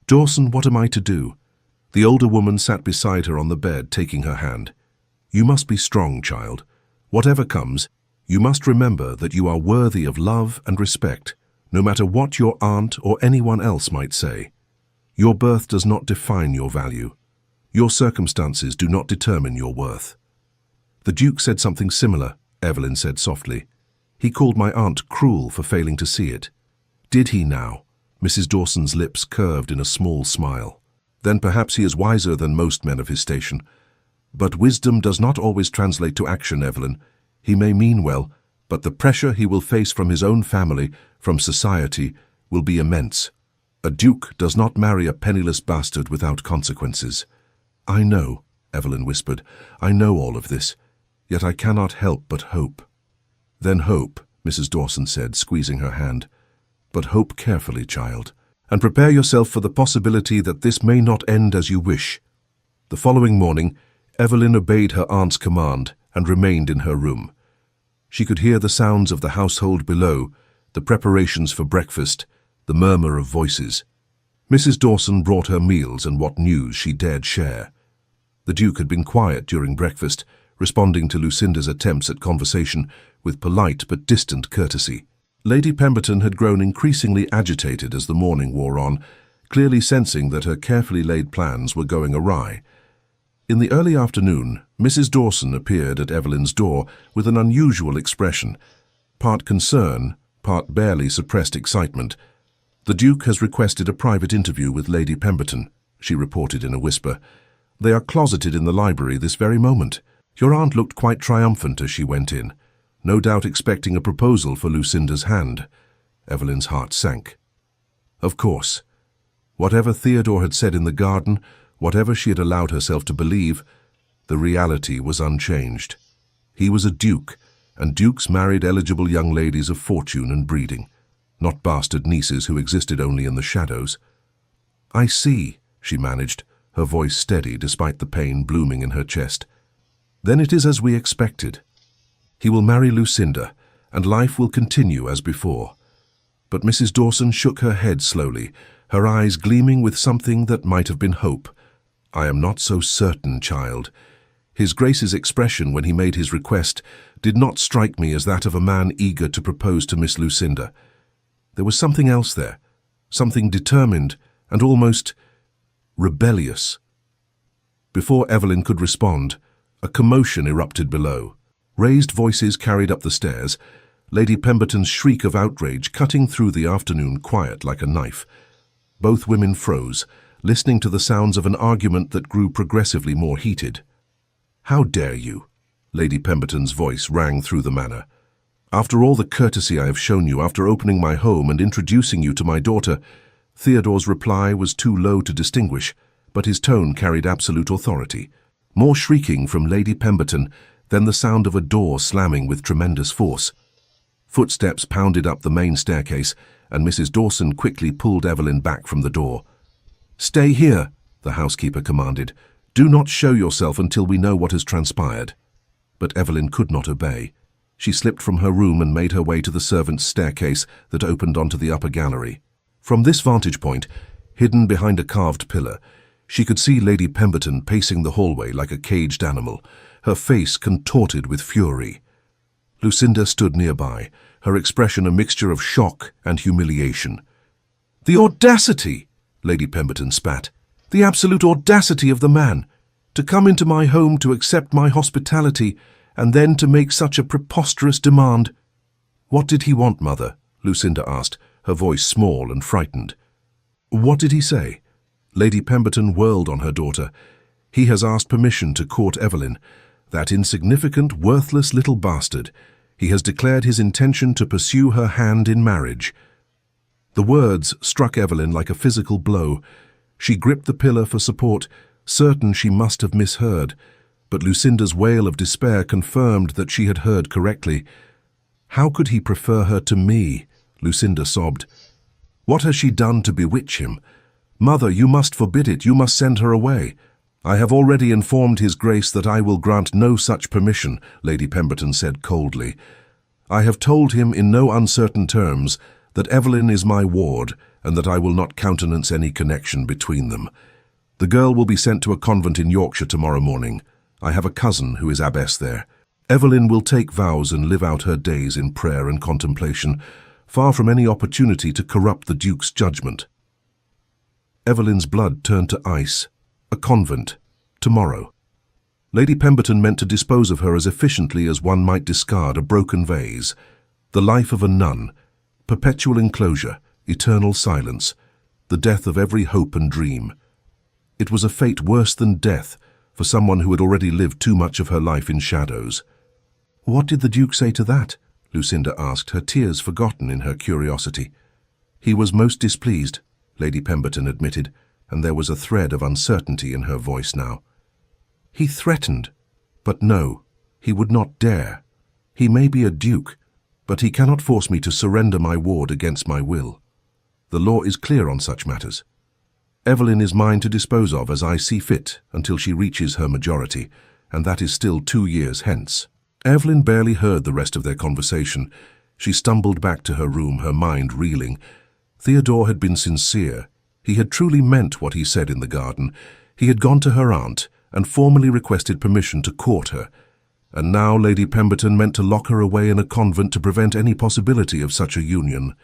Dawson, what am I to do?" The older woman sat beside her on the bed, taking her hand. "You must be strong, child. Whatever comes, you must remember that you are worthy of love and respect, no matter what your aunt or anyone else might say. Your birth does not define your value. Your circumstances do not determine your worth." "The Duke said something similar," Evelyn said softly. "He called my aunt cruel for failing to see it." "Did he now?" Mrs. Dawson's lips curved in a small smile. "Then perhaps he is wiser than most men of his station. But wisdom does not always translate to action, Evelyn. He may mean well, but the pressure he will face from his own family, from society, will be immense. A duke does not marry a penniless bastard without consequences. I know, Evelyn whispered. I know all of this, yet I cannot help but hope. Then hope, Mrs. Dawson said, squeezing her hand. But hope carefully, child, and prepare yourself for the possibility that this may not end as you wish. The following morning, Evelyn obeyed her aunt's command and remained in her room. She could hear the sounds of the household below, the preparations for breakfast, the murmur of voices. Mrs. Dawson brought her meals and what news she dared share. The Duke had been quiet during breakfast, responding to Lucinda's attempts at conversation with polite but distant courtesy. Lady Pemberton had grown increasingly agitated as the morning wore on, clearly sensing that her carefully laid plans were going awry. In the early afternoon, Mrs. Dawson appeared at Evelyn's door with an unusual expression, part concern, part barely suppressed excitement. "The Duke has requested a private interview with Lady Pemberton," she reported in a whisper. "They are closeted in the library this very moment. Your aunt looked quite triumphant as she went in, no doubt expecting a proposal for Lucinda's hand." Evelyn's heart sank. Of course. Whatever Theodore had said in the garden, whatever she had allowed herself to believe, the reality was unchanged. He was a duke, and dukes married eligible young ladies of fortune and breeding, not bastard nieces who existed only in the shadows. "I see," she managed, her voice steady despite the pain blooming in her chest. "Then it is as we expected. He will marry Lucinda, and life will continue as before." But Mrs. Dawson shook her head slowly, her eyes gleaming with something that might have been hope. "I am not so certain, child. His Grace's expression when he made his request did not strike me as that of a man eager to propose to Miss Lucinda. There was something else there, something determined and almost rebellious." Before Evelyn could respond, a commotion erupted below. Raised voices carried up the stairs, Lady Pemberton's shriek of outrage cutting through the afternoon quiet like a knife. Both women froze, listening to the sounds of an argument that grew progressively more heated. "How dare you?" Lady Pemberton's voice rang through the manor. "After all the courtesy I have shown you, after opening my home and introducing you to my daughter." Theodore's reply was too low to distinguish, but his tone carried absolute authority. More shrieking from Lady Pemberton, then the sound of a door slamming with tremendous force. Footsteps pounded up the main staircase, and Mrs. Dawson quickly pulled Evelyn back from the door. "Stay here," the housekeeper commanded. "Do not show yourself until we know what has transpired." But Evelyn could not obey. She slipped from her room and made her way to the servants' staircase that opened onto the upper gallery. From this vantage point, hidden behind a carved pillar, she could see Lady Pemberton pacing the hallway like a caged animal, her face contorted with fury. Lucinda stood nearby, her expression a mixture of shock and humiliation. "The audacity!" Lady Pemberton spat. "The absolute audacity of the man! To come into my home to accept my hospitality, and then to make such a preposterous demand." "What did he want, Mother?" Lucinda asked, her voice small and frightened. "What did he say?" Lady Pemberton whirled on her daughter. "He has asked permission to court Evelyn, that insignificant, worthless little bastard. He has declared his intention to pursue her hand in marriage." The words struck Evelyn like a physical blow. She gripped the pillar for support, certain she must have misheard, but Lucinda's wail of despair confirmed that she had heard correctly. "How could he prefer her to me?" Lucinda sobbed. "What has she done to bewitch him? Mother, you must forbid it. You must send her away." "I have already informed His Grace that I will grant no such permission," Lady Pemberton said coldly. "I have told him in no uncertain terms that Evelyn is my ward and that I will not countenance any connection between them. The girl will be sent to a convent in Yorkshire tomorrow morning. I have a cousin who is abbess there. Evelyn will take vows and live out her days in prayer and contemplation, far from any opportunity to corrupt the Duke's judgment." Evelyn's blood turned to ice. A convent, tomorrow. Lady Pemberton meant to dispose of her as efficiently as one might discard a broken vase. The life of a nun, perpetual enclosure, eternal silence, the death of every hope and dream. It was a fate worse than death for someone who had already lived too much of her life in shadows. "What did the Duke say to that?" Lucinda asked, her tears forgotten in her curiosity. "He was most displeased," Lady Pemberton admitted, and there was a thread of uncertainty in her voice now. He threatened, but no, he would not dare. He may be a duke, but he cannot force me to surrender my ward against my will. The law is clear on such matters. Evelyn is mine to dispose of as I see fit until she reaches her majority, and that is still 2 years hence. Evelyn barely heard the rest of their conversation. She stumbled back to her room, her mind reeling. Theodore had been sincere. He had truly meant what he said in the garden. He had gone to her aunt and formally requested permission to court her. And now Lady Pemberton meant to lock her away in a convent to prevent any possibility of such a union.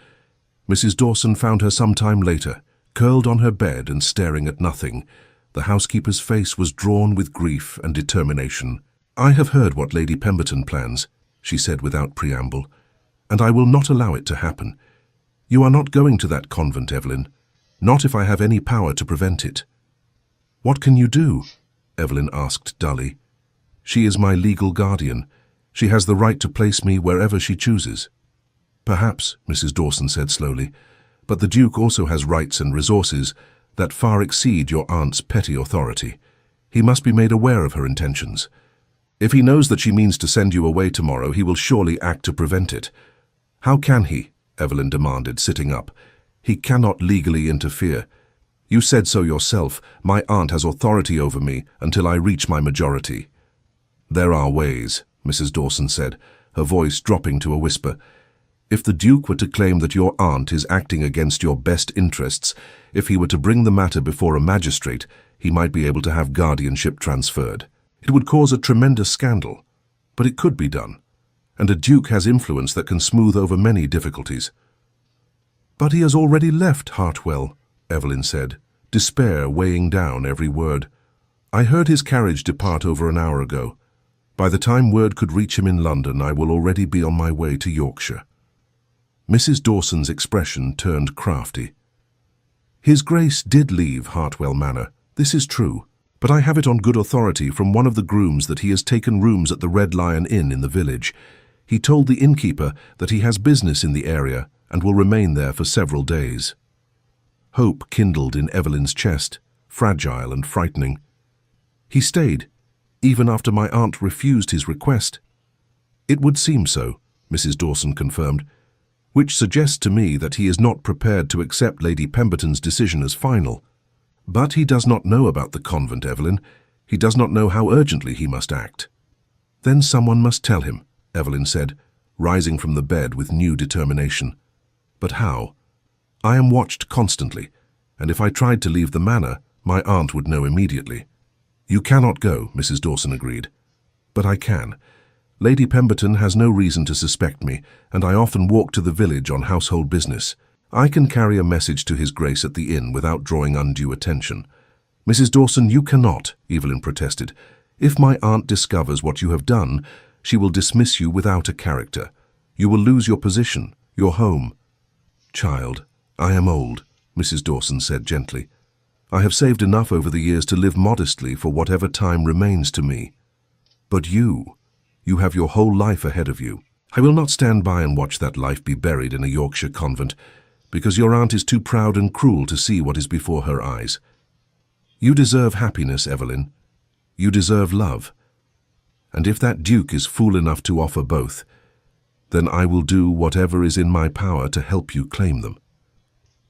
Mrs. Dawson found her some time later, curled on her bed and staring at nothing. The housekeeper's face was drawn with grief and determination. "I have heard what Lady Pemberton plans," she said without preamble, "and I will not allow it to happen. You are not going to that convent, Evelyn. Not if I have any power to prevent it." "What can you do?" Evelyn asked dully. "She is my legal guardian. She has the right to place me wherever she chooses." "Perhaps," Mrs. Dawson said slowly, "but the Duke also has rights and resources that far exceed your aunt's petty authority. He must be made aware of her intentions. If he knows that she means to send you away tomorrow, he will surely act to prevent it." "How can he?" Evelyn demanded, sitting up. "He cannot legally interfere. You said so yourself. My aunt has authority over me until I reach my majority." "There are ways," Mrs. Dawson said, her voice dropping to a whisper. "If the Duke were to claim that your aunt is acting against your best interests, if he were to bring the matter before a magistrate, he might be able to have guardianship transferred. It would cause a tremendous scandal, but it could be done, and a duke has influence that can smooth over many difficulties." "But he has already left Hartwell," Evelyn said, despair weighing down every word. "I heard his carriage depart over an hour ago. By the time word could reach him in London, I will already be on my way to Yorkshire." Mrs. Dawson's expression turned crafty. "His Grace did leave Hartwell Manor, this is true, but I have it on good authority from one of the grooms that he has taken rooms at the Red Lion Inn in the village. He told the innkeeper that he has business in the area and will remain there for several days." Hope kindled in Evelyn's chest, fragile and frightening. "He stayed, even after my aunt refused his request?" "It would seem so," Mrs. Dawson confirmed, "which suggests to me that he is not prepared to accept Lady Pemberton's decision as final. But he does not know about the convent, Evelyn. He does not know how urgently he must act." "Then someone must tell him," Evelyn said, rising from the bed with new determination. "But how? I am watched constantly, and if I tried to leave the manor, my aunt would know immediately." "You cannot go," Mrs. Dawson agreed. "But I can. Lady Pemberton has no reason to suspect me, and I often walk to the village on household business. I can carry a message to His Grace at the inn without drawing undue attention." "Mrs. Dawson, you cannot," Evelyn protested. "If my aunt discovers what you have done, she will dismiss you without a character. You will lose your position, your home." "Child, I am old," Mrs. Dawson said gently. "I have saved enough over the years to live modestly for whatever time remains to me. But you have your whole life ahead of you. I will not stand by and watch that life be buried in a Yorkshire convent, because your aunt is too proud and cruel to see what is before her eyes. You deserve happiness, Evelyn. You deserve love. And if that Duke is fool enough to offer both, then I will do whatever is in my power to help you claim them."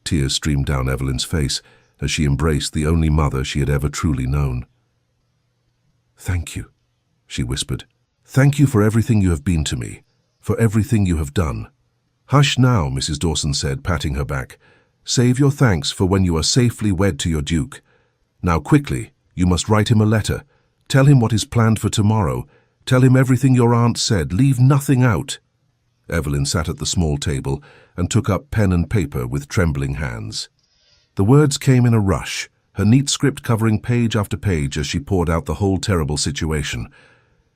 Tears streamed down Evelyn's face as she embraced the only mother she had ever truly known. "Thank you," she whispered. "Thank you for everything you have been to me, for everything you have done." "Hush now," Mrs. Dawson said, patting her back. "Save your thanks for when you are safely wed to your Duke. Now quickly, you must write him a letter. Tell him what is planned for tomorrow. Tell him everything your aunt said. Leave nothing out." Evelyn sat at the small table and took up pen and paper with trembling hands. The words came in a rush, her neat script covering page after page as she poured out the whole terrible situation.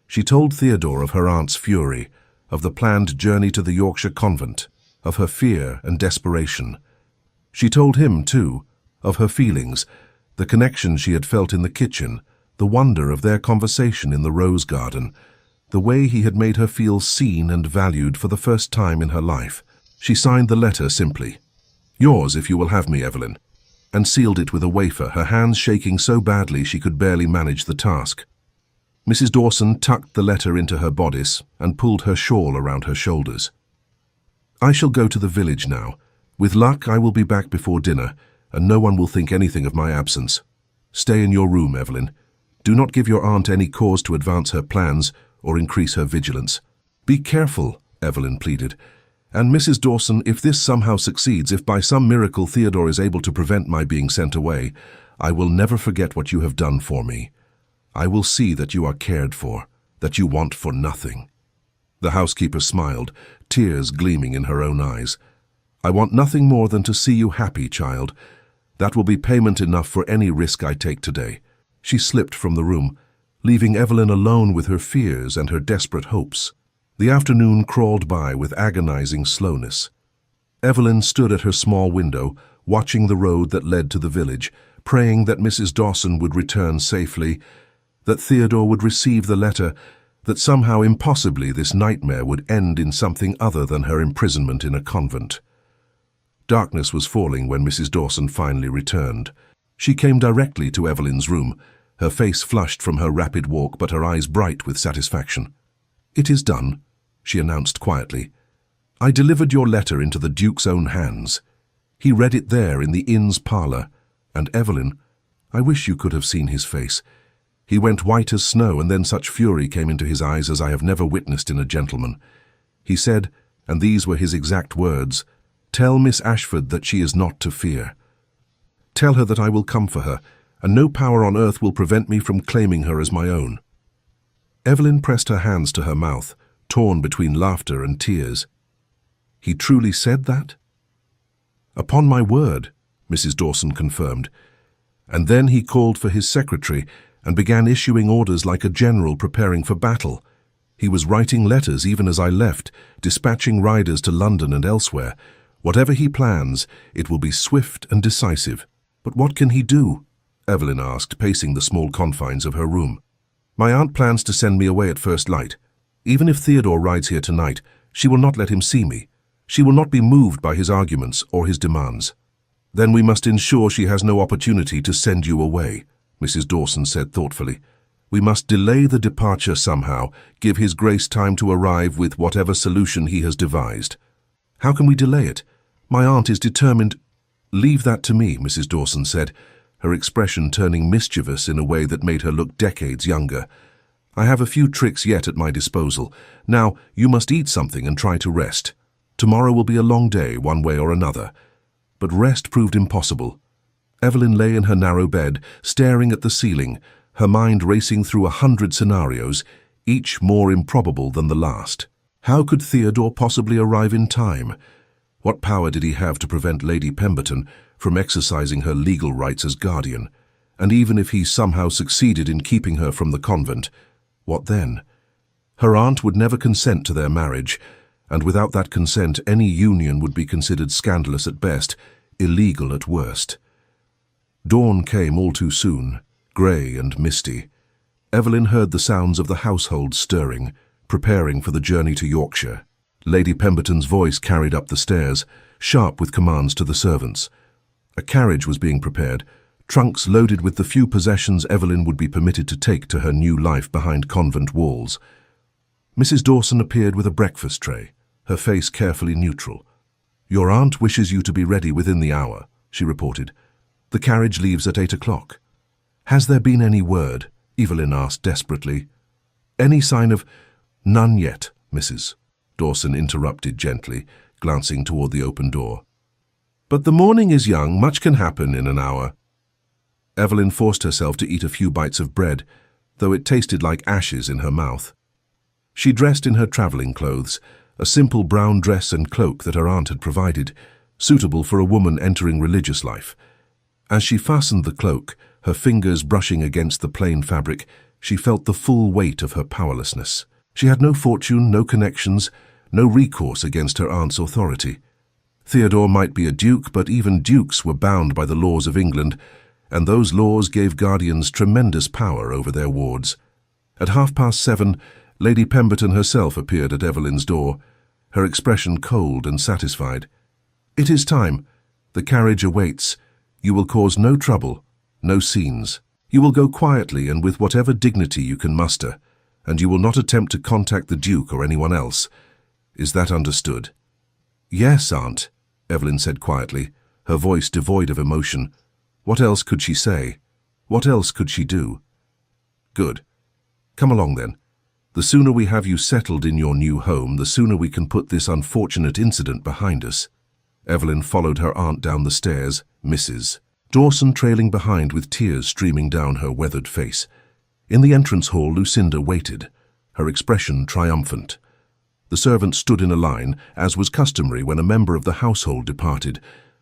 She told Theodore of her aunt's fury, of the planned journey to the Yorkshire convent, of her fear and desperation. She told him, too, of her feelings, the connection she had felt in the kitchen, the wonder of their conversation in the rose garden, the way he had made her feel seen and valued for the first time in her life. She signed the letter simply. "Yours, if you will have me, Evelyn." and sealed it with a wafer, her hands shaking so badly she could barely manage the task. Mrs. Dawson tucked the letter into her bodice and pulled her shawl around her shoulders. "I shall go to the village now. With luck, I will be back before dinner, and no one will think anything of my absence. Stay in your room, Evelyn. Do not give your aunt any cause to advance her plans or increase her vigilance." "Be careful," Evelyn pleaded. "And Mrs. Dawson, if this somehow succeeds, if by some miracle Theodore is able to prevent my being sent away, I will never forget what you have done for me. I will see that you are cared for, that you want for nothing." The housekeeper smiled, tears gleaming in her own eyes. "I want nothing more than to see you happy, child. That will be payment enough for any risk I take today." She slipped from the room, leaving Evelyn alone with her fears and her desperate hopes. The afternoon crawled by with agonizing slowness. Evelyn stood at her small window, watching the road that led to the village, praying that Mrs. Dawson would return safely, that Theodore would receive the letter, that somehow impossibly this nightmare would end in something other than her imprisonment in a convent. Darkness was falling when Mrs. Dawson finally returned. She came directly to Evelyn's room, her face flushed from her rapid walk but her eyes bright with satisfaction. "It is done," she announced quietly. "I delivered your letter into the Duke's own hands. He read it there in the inn's parlour, and Evelyn, I wish you could have seen his face. He went white as snow, and then such fury came into his eyes as I have never witnessed in a gentleman. He said, and these were his exact words, 'Tell Miss Ashford that she is not to fear. Tell her that I will come for her, and no power on earth will prevent me from claiming her as my own.'" Evelyn pressed her hands to her mouth, torn between laughter and tears. "He truly said that?" "Upon my word," Mrs. Dawson confirmed. "And then he called for his secretary and began issuing orders like a general preparing for battle. He was writing letters even as I left, dispatching riders to London and elsewhere. Whatever he plans, it will be swift and decisive." "But what can he do?" Evelyn asked, pacing the small confines of her room. "My aunt plans to send me away at first light. Even if Theodore rides here tonight, she will not let him see me. She will not be moved by his arguments or his demands." "Then we must ensure she has no opportunity to send you away," Mrs. Dawson said thoughtfully. "We must delay the departure somehow, give His Grace time to arrive with whatever solution he has devised." "How can we delay it? My aunt is determined—" "Leave that to me," Mrs. Dawson said, her expression turning mischievous in a way that made her look decades younger. "I have a few tricks yet at my disposal. Now, you must eat something and try to rest. Tomorrow will be a long day, one way or another." But rest proved impossible. Evelyn lay in her narrow bed, staring at the ceiling, her mind racing through 100 scenarios, each more improbable than the last. How could Theodore possibly arrive in time? What power did he have to prevent Lady Pemberton from exercising her legal rights as guardian? And even if he somehow succeeded in keeping her from the convent, what then? Her aunt would never consent to their marriage, and without that consent any union would be considered scandalous at best, illegal at worst. Dawn came all too soon, grey and misty. Evelyn heard the sounds of the household stirring, preparing for the journey to Yorkshire. Lady Pemberton's voice carried up the stairs, sharp with commands to the servants. A carriage was being prepared, trunks loaded with the few possessions Evelyn would be permitted to take to her new life behind convent walls. Mrs. Dawson appeared with a breakfast tray, her face carefully neutral. "Your aunt wishes you to be ready within the hour," she reported. "The carriage leaves at 8 o'clock. "Has there been any word?" Evelyn asked desperately. "Any sign of—" "None yet, Mrs." Dawson interrupted gently, glancing toward the open door. "But the morning is young, much can happen in an hour." Evelyn forced herself to eat a few bites of bread, though it tasted like ashes in her mouth. She dressed in her travelling clothes, a simple brown dress and cloak that her aunt had provided, suitable for a woman entering religious life. As she fastened the cloak, her fingers brushing against the plain fabric, she felt the full weight of her powerlessness. She had no fortune, no connections, no recourse against her aunt's authority. Theodore might be a duke, but even dukes were bound by the laws of England, and those laws gave guardians tremendous power over their wards. At 7:30, Lady Pemberton herself appeared at Evelyn's door, her expression cold and satisfied. "It is time. The carriage awaits. You will cause no trouble, no scenes. You will go quietly and with whatever dignity you can muster, and you will not attempt to contact the Duke or anyone else. Is that understood?" "Yes, Aunt," Evelyn said quietly, her voice devoid of emotion. What else could she say? What else could she do? "Good. Come along then. The sooner we have you settled in your new home, the sooner we can put this unfortunate incident behind us." Evelyn followed her aunt down the stairs, Mrs. Dawson trailing behind with tears streaming down her weathered face. In the entrance hall, Lucinda waited, her expression triumphant. The servants stood in a line, as was customary when a member of the household departed,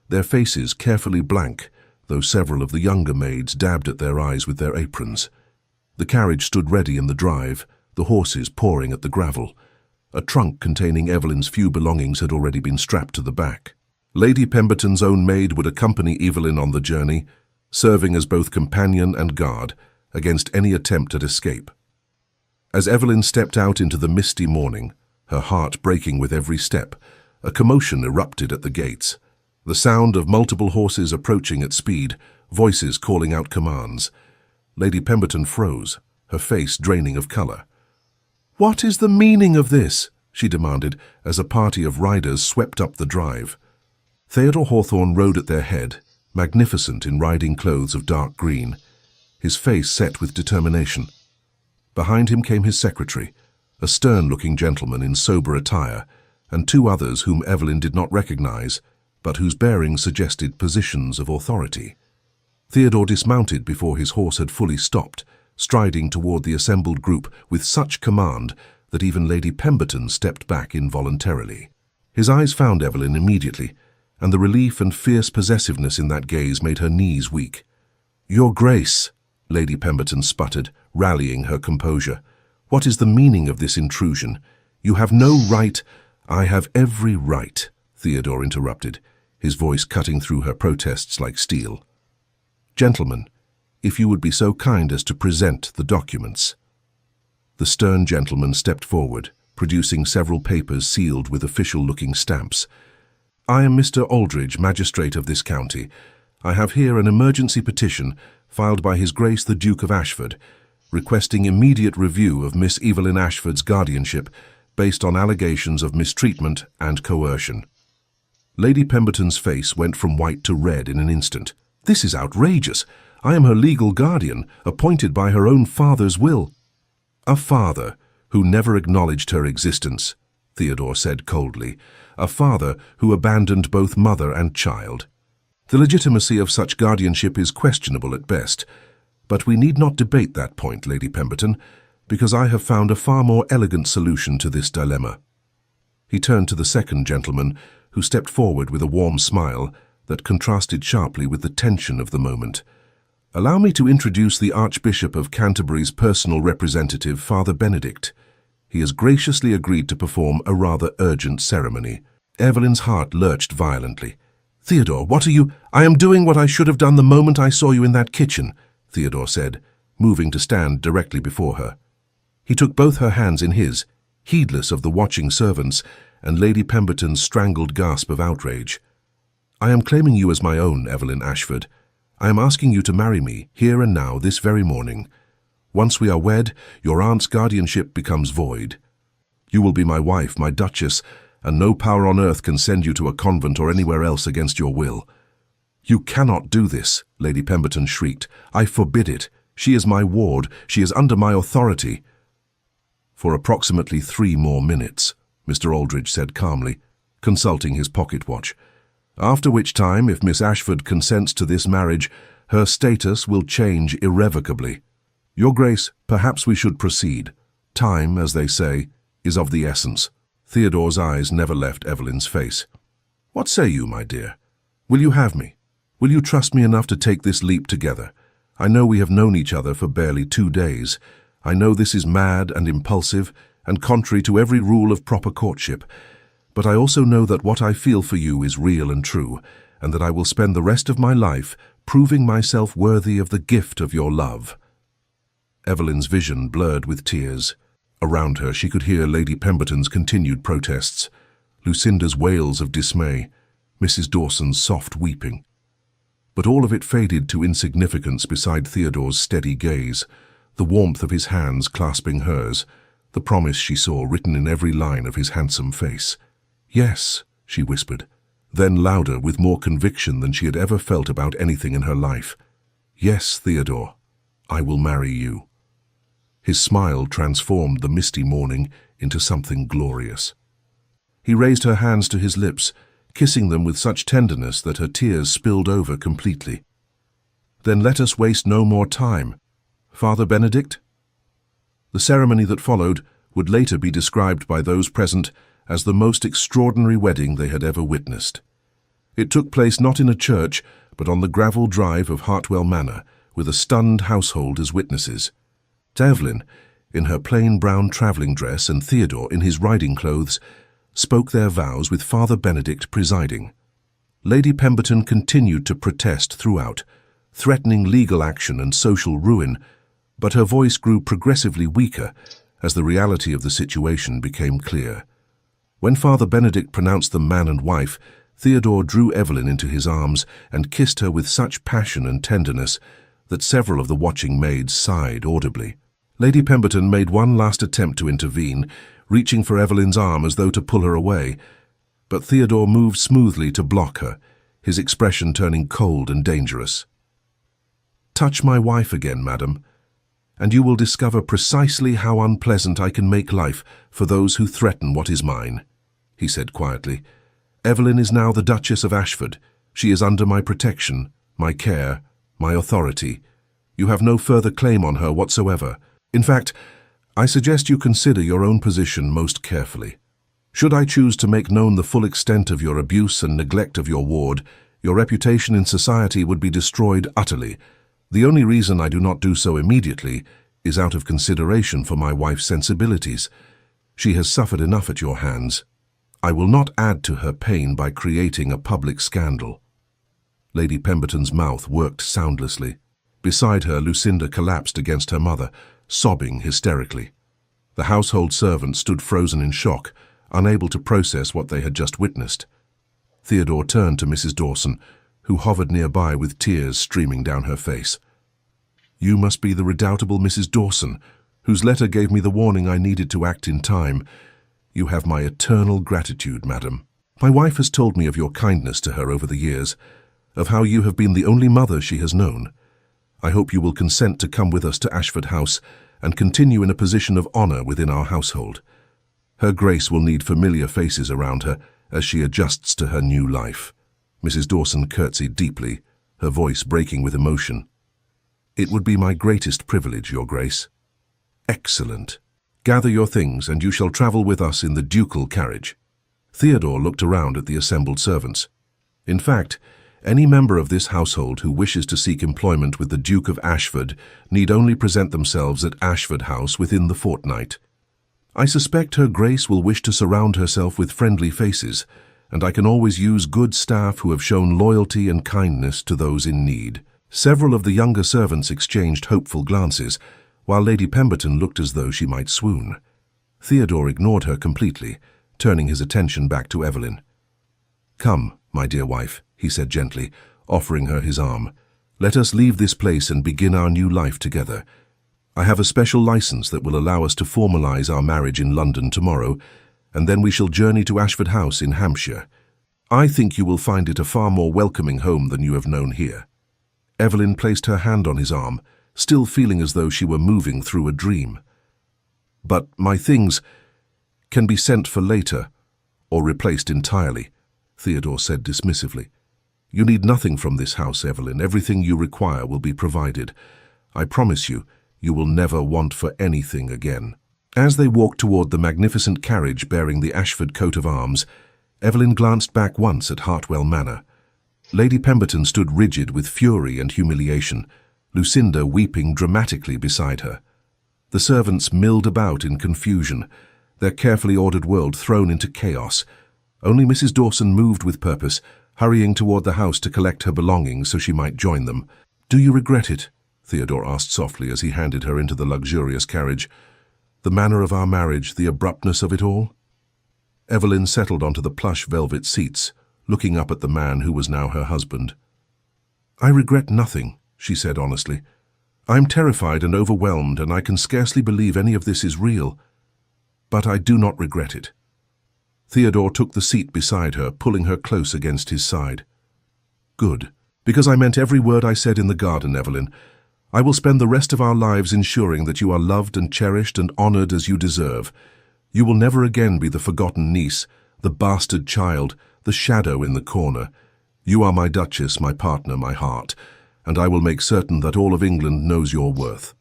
their faces carefully blank, though several of the younger maids dabbed at their eyes with their aprons. The carriage stood ready in the drive, the horses pawing at the gravel. A trunk containing Evelyn's few belongings had already been strapped to the back. Lady Pemberton's own maid would accompany Evelyn on the journey, serving as both companion and guard against any attempt at escape. As Evelyn stepped out into the misty morning, her heart breaking with every step, a commotion erupted at the gates. The sound of multiple horses approaching at speed, voices calling out commands. Lady Pemberton froze, her face draining of colour. "What is the meaning of this?" she demanded as a party of riders swept up the drive. Theodore Hawthorne rode at their head, magnificent in riding clothes of dark green, his face set with determination. Behind him came his secretary, a stern-looking gentleman in sober attire, and two others whom Evelyn did not recognize, but whose bearing suggested positions of authority. Theodore dismounted before his horse had fully stopped, striding toward the assembled group with such command that even Lady Pemberton stepped back involuntarily. His eyes found Evelyn immediately, and the relief and fierce possessiveness in that gaze made her knees weak. "Your Grace," Lady Pemberton sputtered, rallying her composure. "What is the meaning of this intrusion? You have no right—" "I have every right," Theodore interrupted, his voice cutting through her protests like steel. "Gentlemen, if you would be so kind as to present the documents." The stern gentleman stepped forward, producing several papers sealed with official-looking stamps. "I am Mr. Aldridge, magistrate of this county. I have here an emergency petition filed by His Grace the Duke of Ashford, requesting immediate review of Miss Evelyn Ashford's guardianship based on allegations of mistreatment and coercion." Lady Pemberton's face went from white to red in an instant. "This is outrageous. I am her legal guardian, appointed by her own father's will." "A father who never acknowledged her existence," Theodore said coldly. "A father who abandoned both mother and child. The legitimacy of such guardianship is questionable at best, but we need not debate that point, Lady Pemberton, because I have found a far more elegant solution to this dilemma." He turned to the second gentleman, who stepped forward with a warm smile that contrasted sharply with the tension of the moment. "Allow me to introduce the Archbishop of Canterbury's personal representative, Father Benedict. He has graciously agreed to perform a rather urgent ceremony." Evelyn's heart lurched violently. "Theodore, what are you—" "I am doing what I should have done the moment I saw you in that kitchen," Theodore said, moving to stand directly before her. He took both her hands in his, heedless of the watching servants and Lady Pemberton's strangled gasp of outrage. "I am claiming you as my own, Evelyn Ashford. I am asking you to marry me, here and now, this very morning. Once we are wed, your aunt's guardianship becomes void. You will be my wife, my Duchess, and no power on earth can send you to a convent or anywhere else against your will." "You cannot do this," Lady Pemberton shrieked. "I forbid it. She is my ward. She is under my authority." "For approximately 3 more minutes," Mr. Aldridge said calmly, consulting his pocket watch. "After which time, if Miss Ashford consents to this marriage, her status will change irrevocably. Your Grace, perhaps we should proceed. Time, as they say, is of the essence." Theodore's eyes never left Evelyn's face. "What say you, my dear? Will you have me? Will you trust me enough to take this leap together? I know we have known each other for barely 2 days. I know this is mad and impulsive and contrary to every rule of proper courtship. But I also know that what I feel for you is real and true, and that I will spend the rest of my life proving myself worthy of the gift of your love." Evelyn's vision blurred with tears. Around her she could hear Lady Pemberton's continued protests, Lucinda's wails of dismay, Mrs. Dawson's soft weeping. But all of it faded to insignificance beside Theodore's steady gaze, the warmth of his hands clasping hers, the promise she saw written in every line of his handsome face. "Yes," she whispered, then louder with more conviction than she had ever felt about anything in her life. "Yes, Theodore, I will marry you." His smile transformed the misty morning into something glorious. He raised her hands to his lips, kissing them with such tenderness that her tears spilled over completely. "Then let us waste no more time. Father Benedict?" The ceremony that followed would later be described by those present as the most extraordinary wedding they had ever witnessed. It took place not in a church, but on the gravel drive of Hartwell Manor, with a stunned household as witnesses. Evelyn, in her plain brown travelling dress, and Theodore in his riding clothes, spoke their vows with Father Benedict presiding. Lady Pemberton continued to protest throughout, threatening legal action and social ruin, but her voice grew progressively weaker as the reality of the situation became clear. When Father Benedict pronounced them man and wife, Theodore drew Evelyn into his arms and kissed her with such passion and tenderness that several of the watching maids sighed audibly. Lady Pemberton made one last attempt to intervene, reaching for Evelyn's arm as though to pull her away, but Theodore moved smoothly to block her, his expression turning cold and dangerous. "Touch my wife again, madam, and you will discover precisely how unpleasant I can make life for those who threaten what is mine," he said quietly. "Evelyn is now the Duchess of Ashford. She is under my protection, my care, my authority. You have no further claim on her whatsoever. In fact, I suggest you consider your own position most carefully. Should I choose to make known the full extent of your abuse and neglect of your ward, your reputation in society would be destroyed utterly. The only reason I do not do so immediately is out of consideration for my wife's sensibilities. She has suffered enough at your hands. I will not add to her pain by creating a public scandal." Lady Pemberton's mouth worked soundlessly. Beside her, Lucinda collapsed against her mother, sobbing hysterically. The household servant stood frozen in shock, unable to process what they had just witnessed. Theodore turned to Mrs. Dawson, who hovered nearby with tears streaming down her face. "You must be the redoubtable Mrs. Dawson, whose letter gave me the warning I needed to act in time. You have my eternal gratitude, madam. My wife has told me of your kindness to her over the years, of how you have been the only mother she has known. I hope you will consent to come with us to Ashford House and continue in a position of honour within our household. Her Grace will need familiar faces around her as she adjusts to her new life." Mrs. Dawson curtsied deeply, her voice breaking with emotion. "It would be my greatest privilege, Your Grace." "Excellent. Gather your things and you shall travel with us in the ducal carriage." Theodore looked around at the assembled servants. In fact, any member of this household who wishes to seek employment with the Duke of Ashford need only present themselves at Ashford House within the fortnight. I suspect Her Grace will wish to surround herself with friendly faces, and I can always use good staff who have shown loyalty and kindness to those in need. Several of the younger servants exchanged hopeful glances, while Lady Pemberton looked as though she might swoon. Theodore ignored her completely, turning his attention back to Evelyn. "Come, my dear wife," he said gently, offering her his arm. "Let us leave this place and begin our new life together. I have a special license that will allow us to formalize our marriage in London tomorrow, and then we shall journey to Ashford House in Hampshire. I think you will find it a far more welcoming home than you have known here." Evelyn placed her hand on his arm, still feeling as though she were moving through a dream. "But my things can be sent for later, or replaced entirely," Theodore said dismissively. "You need nothing from this house, Evelyn. Everything you require will be provided. I promise you, you will never want for anything again." As they walked toward the magnificent carriage bearing the Ashford coat of arms, Evelyn glanced back once at Hartwell Manor. Lady Pemberton stood rigid with fury and humiliation, Lucinda weeping dramatically beside her. The servants milled about in confusion, their carefully ordered world thrown into chaos. Only Mrs. Dawson moved with purpose, hurrying toward the house to collect her belongings so she might join them. "Do you regret it?" Theodore asked softly as he handed her into the luxurious carriage. "The manner of our marriage, the abruptness of it all?" Evelyn settled onto the plush velvet seats, looking up at the man who was now her husband. "I regret nothing," she said honestly. "I'm terrified and overwhelmed, and I can scarcely believe any of this is real. But I do not regret it." Theodore took the seat beside her, pulling her close against his side. "Good, because I meant every word I said in the garden, Evelyn. I will spend the rest of our lives ensuring that you are loved and cherished and honored as you deserve. You will never again be the forgotten niece, the bastard child, the shadow in the corner. You are my Duchess, my partner, my heart, and I will make certain that all of England knows your worth."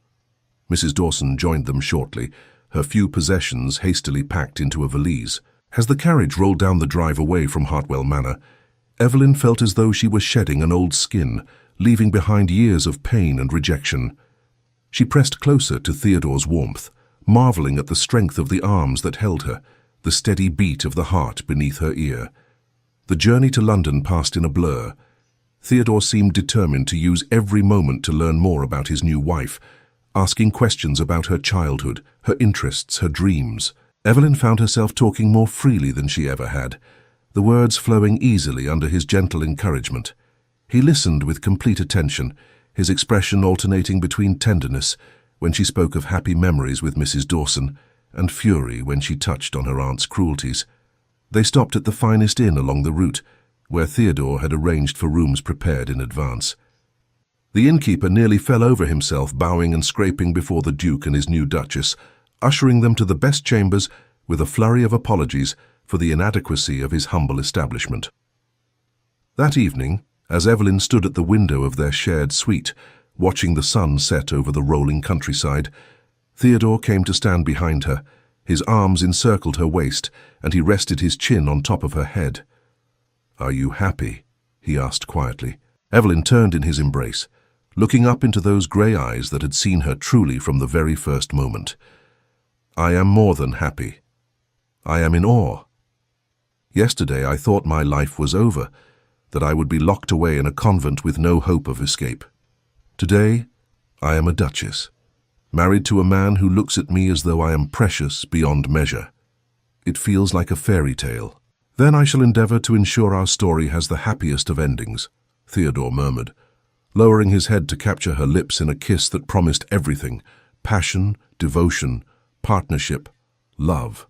Mrs. Dawson joined them shortly, her few possessions hastily packed into a valise. As the carriage rolled down the drive away from Hartwell Manor, Evelyn felt as though she was shedding an old skin, leaving behind years of pain and rejection. She pressed closer to Theodore's warmth, marveling at the strength of the arms that held her, the steady beat of the heart beneath her ear. The journey to London passed in a blur. Theodore seemed determined to use every moment to learn more about his new wife, asking questions about her childhood, her interests, her dreams. Evelyn found herself talking more freely than she ever had, the words flowing easily under his gentle encouragement. He listened with complete attention, his expression alternating between tenderness, when she spoke of happy memories with Mrs. Dawson, and fury when she touched on her aunt's cruelties. They stopped at the finest inn along the route, where Theodore had arranged for rooms prepared in advance. The innkeeper nearly fell over himself, bowing and scraping before the Duke and his new Duchess, ushering them to the best chambers with a flurry of apologies for the inadequacy of his humble establishment. That evening, as Evelyn stood at the window of their shared suite, watching the sun set over the rolling countryside, Theodore came to stand behind her. His arms encircled her waist, and he rested his chin on top of her head. "Are you happy?" he asked quietly. Evelyn turned in his embrace, looking up into those grey eyes that had seen her truly from the very first moment. "I am more than happy. I am in awe. Yesterday I thought my life was over, that I would be locked away in a convent with no hope of escape. Today, I am a duchess, married to a man who looks at me as though I am precious beyond measure. It feels like a fairy tale. Then I shall endeavor to ensure our story has the happiest of endings," Theodore murmured, lowering his head to capture her lips in a kiss that promised everything: passion, devotion, partnership, love.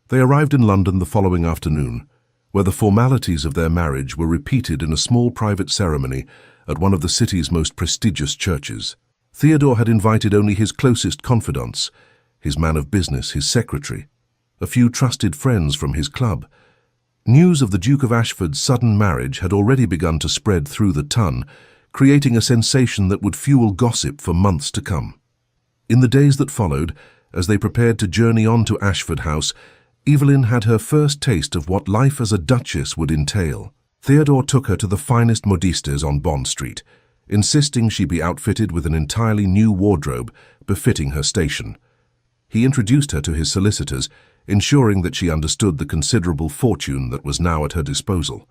They arrived in London the following afternoon, where the formalities of their marriage were repeated in a small private ceremony at one of the city's most prestigious churches. Theodore had invited only his closest confidants, his man of business, his secretary, a few trusted friends from his club. News of the Duke of Ashford's sudden marriage had already begun to spread through the ton, creating a sensation that would fuel gossip for months to come. In the days that followed, as they prepared to journey on to Ashford House, Evelyn had her first taste of what life as a duchess would entail. Theodore took her to the finest modistes on Bond Street, insisting she be outfitted with an entirely new wardrobe befitting her station. He introduced her to his solicitors, ensuring that she understood the considerable fortune that was now at her disposal.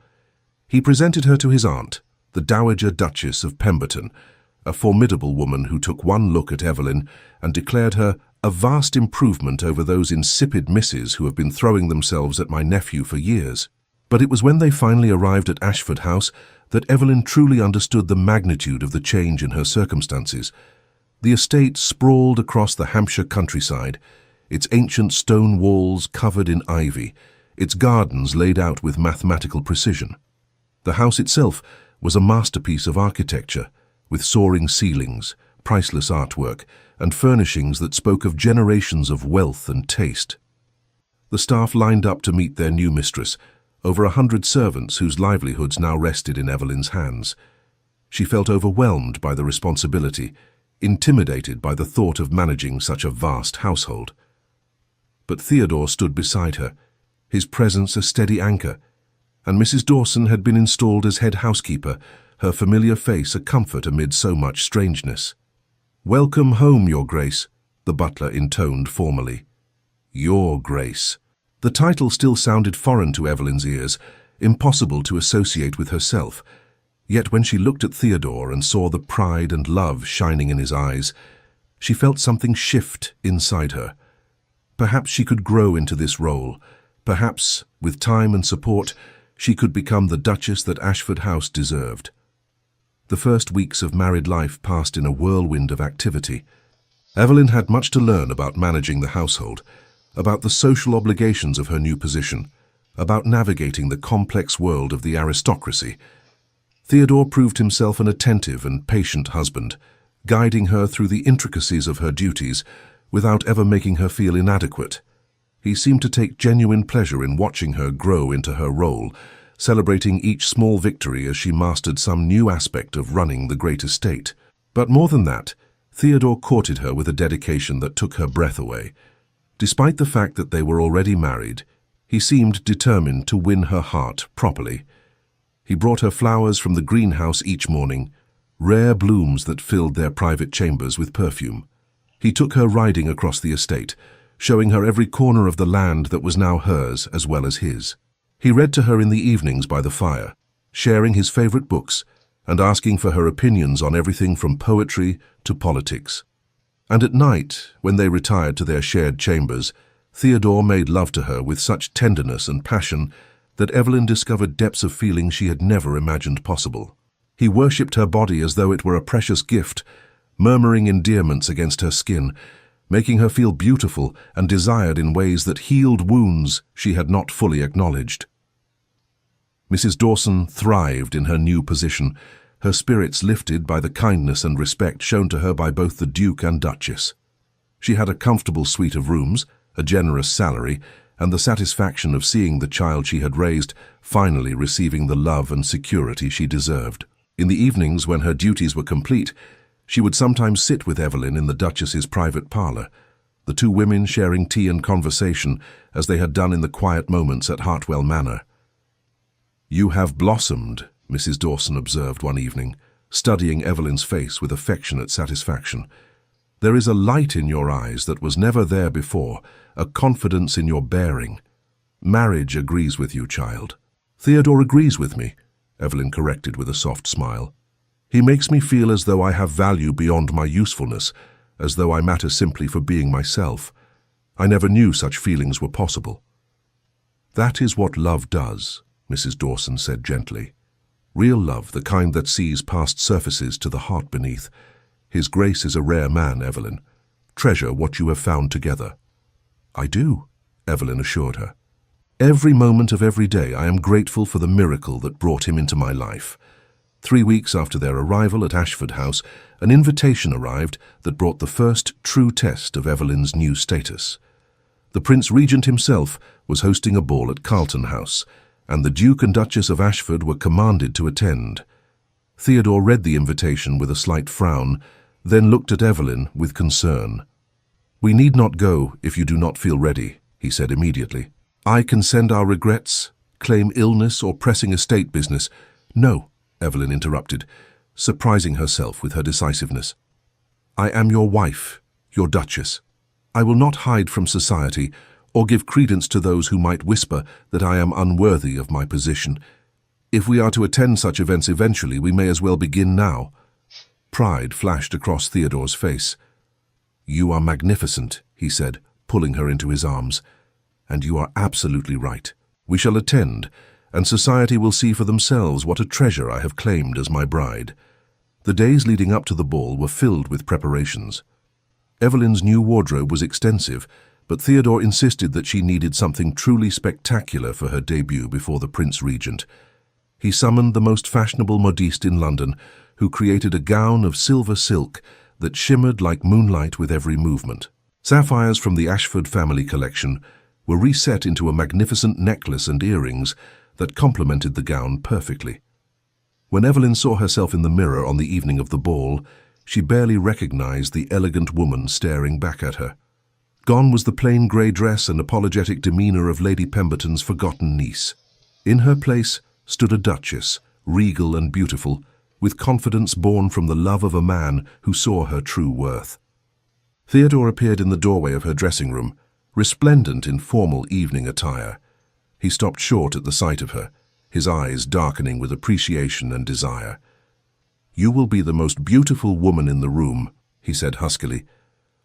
He presented her to his aunt, the Dowager Duchess of Pemberton, a formidable woman who took one look at Evelyn and declared her a vast improvement over those insipid misses who have been throwing themselves at my nephew for years. But it was when they finally arrived at Ashford House that Evelyn truly understood the magnitude of the change in her circumstances. The estate sprawled across the Hampshire countryside, its ancient stone walls covered in ivy, its gardens laid out with mathematical precision. The house itself was a masterpiece of architecture, with soaring ceilings, priceless artwork, and furnishings that spoke of generations of wealth and taste. The staff lined up to meet their new mistress, over 100 servants whose livelihoods now rested in Evelyn's hands. She felt overwhelmed by the responsibility, intimidated by the thought of managing such a vast household. But Theodore stood beside her, his presence a steady anchor, and Mrs. Dawson had been installed as head housekeeper, her familiar face a comfort amid so much strangeness. "Welcome home, Your Grace," the butler intoned formally. Your Grace. The title still sounded foreign to Evelyn's ears, impossible to associate with herself. Yet when she looked at Theodore and saw the pride and love shining in his eyes, she felt something shift inside her. Perhaps she could grow into this role. Perhaps, with time and support, she could become the Duchess that Ashford House deserved. The first weeks of married life passed in a whirlwind of activity. Evelyn had much to learn about managing the household, about the social obligations of her new position, about navigating the complex world of the aristocracy. Theodore proved himself an attentive and patient husband, guiding her through the intricacies of her duties without ever making her feel inadequate. He seemed to take genuine pleasure in watching her grow into her role, celebrating each small victory as she mastered some new aspect of running the great estate. But more than that, Theodore courted her with a dedication that took her breath away. Despite the fact that they were already married, he seemed determined to win her heart properly. He brought her flowers from the greenhouse each morning, rare blooms that filled their private chambers with perfume. He took her riding across the estate, showing her every corner of the land that was now hers as well as his. He read to her in the evenings by the fire, sharing his favorite books and asking for her opinions on everything from poetry to politics. And at night, when they retired to their shared chambers, Theodore made love to her with such tenderness and passion that Evelyn discovered depths of feeling she had never imagined possible. He worshipped her body as though it were a precious gift, murmuring endearments against her skin, making her feel beautiful and desired in ways that healed wounds she had not fully acknowledged. Mrs. Dawson thrived in her new position, her spirits lifted by the kindness and respect shown to her by both the Duke and Duchess. She had a comfortable suite of rooms, a generous salary, and the satisfaction of seeing the child she had raised finally receiving the love and security she deserved. In the evenings, when her duties were complete, she would sometimes sit with Evelyn in the Duchess's private parlour, the two women sharing tea and conversation as they had done in the quiet moments at Hartwell Manor. "You have blossomed," Mrs. Dawson observed one evening, studying Evelyn's face with affectionate satisfaction. "There is a light in your eyes that was never there before, a confidence in your bearing. Marriage agrees with you, child." "Theodore agrees with me," Evelyn corrected with a soft smile. "He makes me feel as though I have value beyond my usefulness, as though I matter simply for being myself. I never knew such feelings were possible." "That is what love does," Mrs. Dawson said gently. "Real love, the kind that sees past surfaces to the heart beneath. His Grace is a rare man, Evelyn. Treasure what you have found together." "I do," Evelyn assured her. "Every moment of every day I am grateful for the miracle that brought him into my life." 3 weeks after their arrival at Ashford House, an invitation arrived that brought the first true test of Evelyn's new status. The Prince Regent himself was hosting a ball at Carlton House, and the Duke and Duchess of Ashford were commanded to attend. Theodore read the invitation with a slight frown, then looked at Evelyn with concern. "We need not go if you do not feel ready," he said immediately. "I can send our regrets, claim illness or pressing estate business." "No," Evelyn interrupted, surprising herself with her decisiveness. "I am your wife, your Duchess. I will not hide from society or give credence to those who might whisper that I am unworthy of my position. If we are to attend such events eventually, we may as well begin now." Pride flashed across Theodore's face. "You are magnificent," he said, pulling her into his arms. "And you are absolutely right. We shall attend, and society will see for themselves what a treasure I have claimed as my bride." The days leading up to the ball were filled with preparations. Evelyn's new wardrobe was extensive, but Theodore insisted that she needed something truly spectacular for her debut before the Prince Regent. He summoned the most fashionable modiste in London, who created a gown of silver silk that shimmered like moonlight with every movement. Sapphires from the Ashford family collection were reset into a magnificent necklace and earrings that complemented the gown perfectly. When Evelyn saw herself in the mirror on the evening of the ball, she barely recognized the elegant woman staring back at her. Gone was the plain grey dress and apologetic demeanour of Lady Pemberton's forgotten niece. In her place stood a duchess, regal and beautiful, with confidence born from the love of a man who saw her true worth. Theodore appeared in the doorway of her dressing room, resplendent in formal evening attire. He stopped short at the sight of her, his eyes darkening with appreciation and desire. "You will be the most beautiful woman in the room," he said huskily,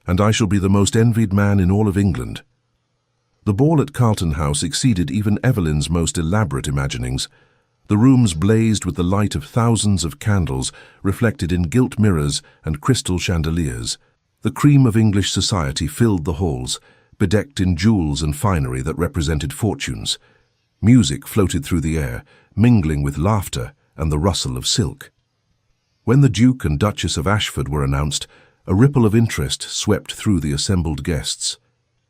"and I shall be the most envied man in all of England." The ball at Carlton House exceeded even Evelyn's most elaborate imaginings. The rooms blazed with the light of thousands of candles reflected in gilt mirrors and crystal chandeliers. The cream of English society filled the halls, bedecked in jewels and finery that represented fortunes. Music floated through the air, mingling with laughter and the rustle of silk. When the Duke and Duchess of Ashford were announced, a ripple of interest swept through the assembled guests.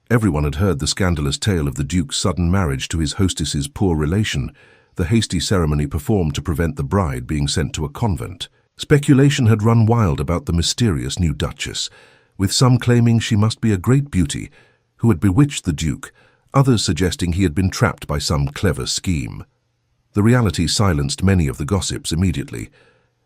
Everyone had heard the scandalous tale of the Duke's sudden marriage to his hostess's poor relation, the hasty ceremony performed to prevent the bride being sent to a convent. Speculation had run wild about the mysterious new Duchess, with some claiming she must be a great beauty who had bewitched the Duke, others suggesting he had been trapped by some clever scheme. The reality silenced many of the gossips immediately.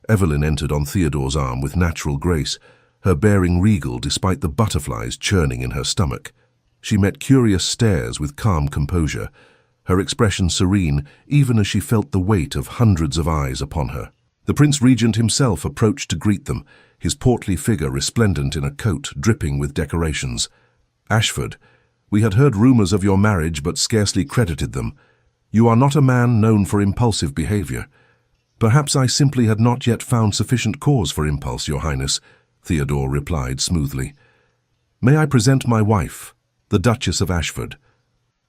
Evelyn entered on Theodore's arm with natural grace, her bearing regal despite the butterflies churning in her stomach. She met curious stares with calm composure, her expression serene even as she felt the weight of hundreds of eyes upon her. The Prince Regent himself approached to greet them, his portly figure resplendent in a coat dripping with decorations. "Ashford, we had heard rumors of your marriage but scarcely credited them. You are not a man known for impulsive behavior. Perhaps I simply had not yet found sufficient cause for impulse, Your Highness," Theodore replied smoothly. "May I present my wife, the Duchess of Ashford?"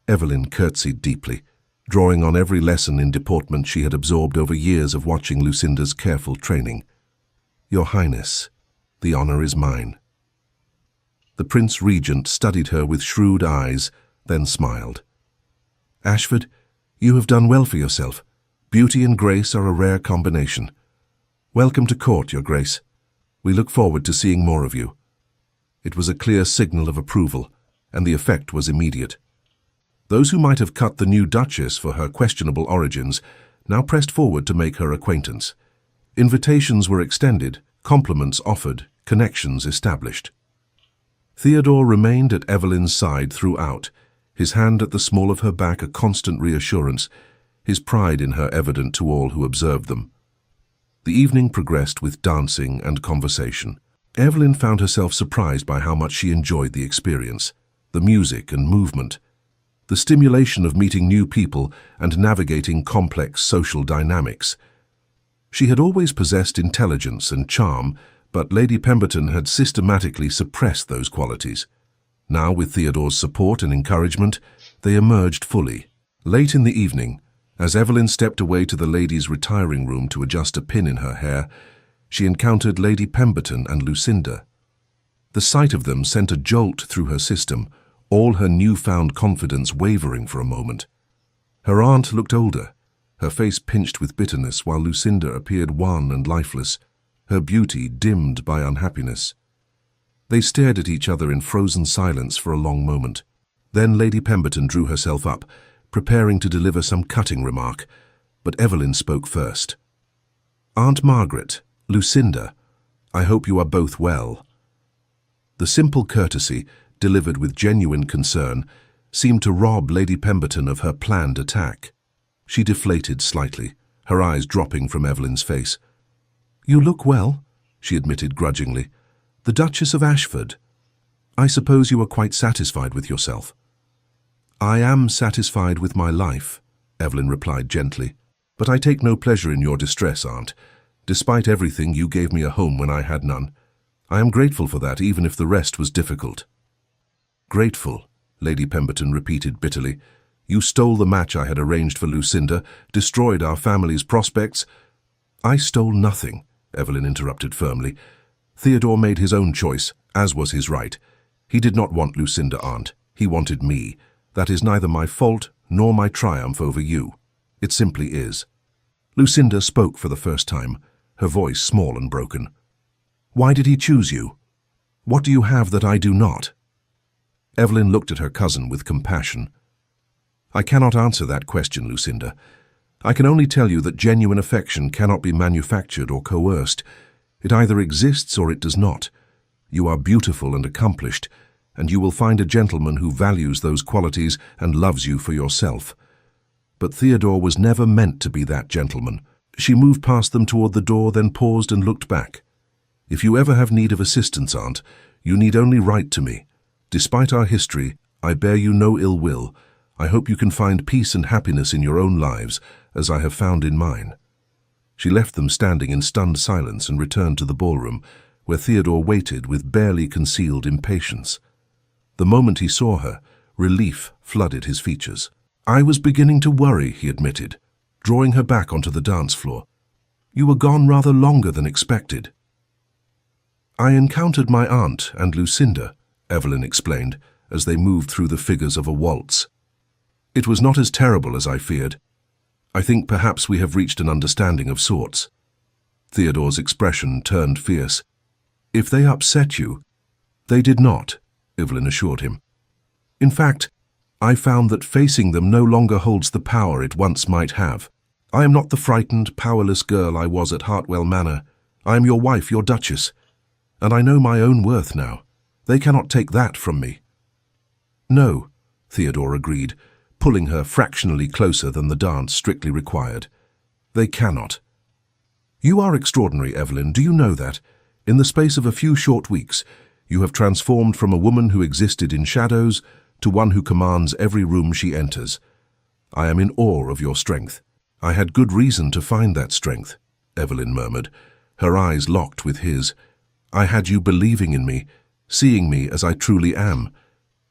Evelyn curtsied deeply, drawing on every lesson in deportment she had absorbed over years of watching Lucinda's careful training. "Your Highness, the honor is mine." The Prince Regent studied her with shrewd eyes, then smiled. "Ashford, you have done well for yourself. Beauty and grace are a rare combination. Welcome to court, Your Grace. We look forward to seeing more of you." It was a clear signal of approval, and the effect was immediate. Those who might have cut the new Duchess for her questionable origins now pressed forward to make her acquaintance. Invitations were extended, compliments offered, connections established. Theodore remained at Evelyn's side throughout, his hand at the small of her back a constant reassurance, his pride in her evident to all who observed them. The evening progressed with dancing and conversation. Evelyn found herself surprised by how much she enjoyed the experience, the music and movement, the stimulation of meeting new people and navigating complex social dynamics. She had always possessed intelligence and charm, but Lady Pemberton had systematically suppressed those qualities. Now, with Theodore's support and encouragement, they emerged fully. Late in the evening, as Evelyn stepped away to the ladies' retiring room to adjust a pin in her hair, she encountered Lady Pemberton and Lucinda. The sight of them sent a jolt through her system, all her newfound confidence wavering for a moment. Her aunt looked older, her face pinched with bitterness, while Lucinda appeared wan and lifeless, her beauty dimmed by unhappiness. They stared at each other in frozen silence for a long moment. Then Lady Pemberton drew herself up, preparing to deliver some cutting remark, but Evelyn spoke first. "Aunt Margaret, Lucinda, I hope you are both well." The simple courtesy, delivered with genuine concern, seemed to rob Lady Pemberton of her planned attack. She deflated slightly, her eyes dropping from Evelyn's face. "You look well," she admitted grudgingly. "The Duchess of Ashford. I suppose you are quite satisfied with yourself." "I am satisfied with my life," Evelyn replied gently. "But I take no pleasure in your distress, Aunt. Despite everything, you gave me a home when I had none. I am grateful for that, even if the rest was difficult." "Grateful," Lady Pemberton repeated bitterly. "You stole the match I had arranged for Lucinda, destroyed our family's prospects." "I stole nothing," Evelyn interrupted firmly. "Theodore made his own choice, as was his right. He did not want Lucinda, Aunt. He wanted me. That is neither my fault nor my triumph over you. It simply is." Lucinda spoke for the first time, her voice small and broken. "Why did he choose you? What do you have that I do not?" Evelyn looked at her cousin with compassion. "I cannot answer that question, Lucinda. I can only tell you that genuine affection cannot be manufactured or coerced. It either exists or it does not. You are beautiful and accomplished, and you will find a gentleman who values those qualities and loves you for yourself. But Theodore was never meant to be that gentleman." She moved past them toward the door, then paused and looked back. "If you ever have need of assistance, Aunt, you need only write to me. Despite our history, I bear you no ill will. I hope you can find peace and happiness in your own lives, as I have found in mine." She left them standing in stunned silence and returned to the ballroom, where Theodore waited with barely concealed impatience. The moment he saw her, relief flooded his features. "I was beginning to worry," he admitted, drawing her back onto the dance floor. "You were gone rather longer than expected." "I encountered my aunt and Lucinda," Evelyn explained, as they moved through the figures of a waltz. "It was not as terrible as I feared. I think perhaps we have reached an understanding of sorts." Theodore's expression turned fierce. "If they upset you—" "They did not," Evelyn assured him. "In fact, I found that facing them no longer holds the power it once might have. I am not the frightened, powerless girl I was at Hartwell Manor. I am your wife, your Duchess, and I know my own worth now. They cannot take that from me." "No," Theodore agreed, pulling her fractionally closer than the dance strictly required. "They cannot. You are extraordinary, Evelyn, do you know that? In the space of a few short weeks, you have transformed from a woman who existed in shadows to one who commands every room she enters. I am in awe of your strength." "I had good reason to find that strength," Evelyn murmured, her eyes locked with his. "I had you believing in me, seeing me as I truly am.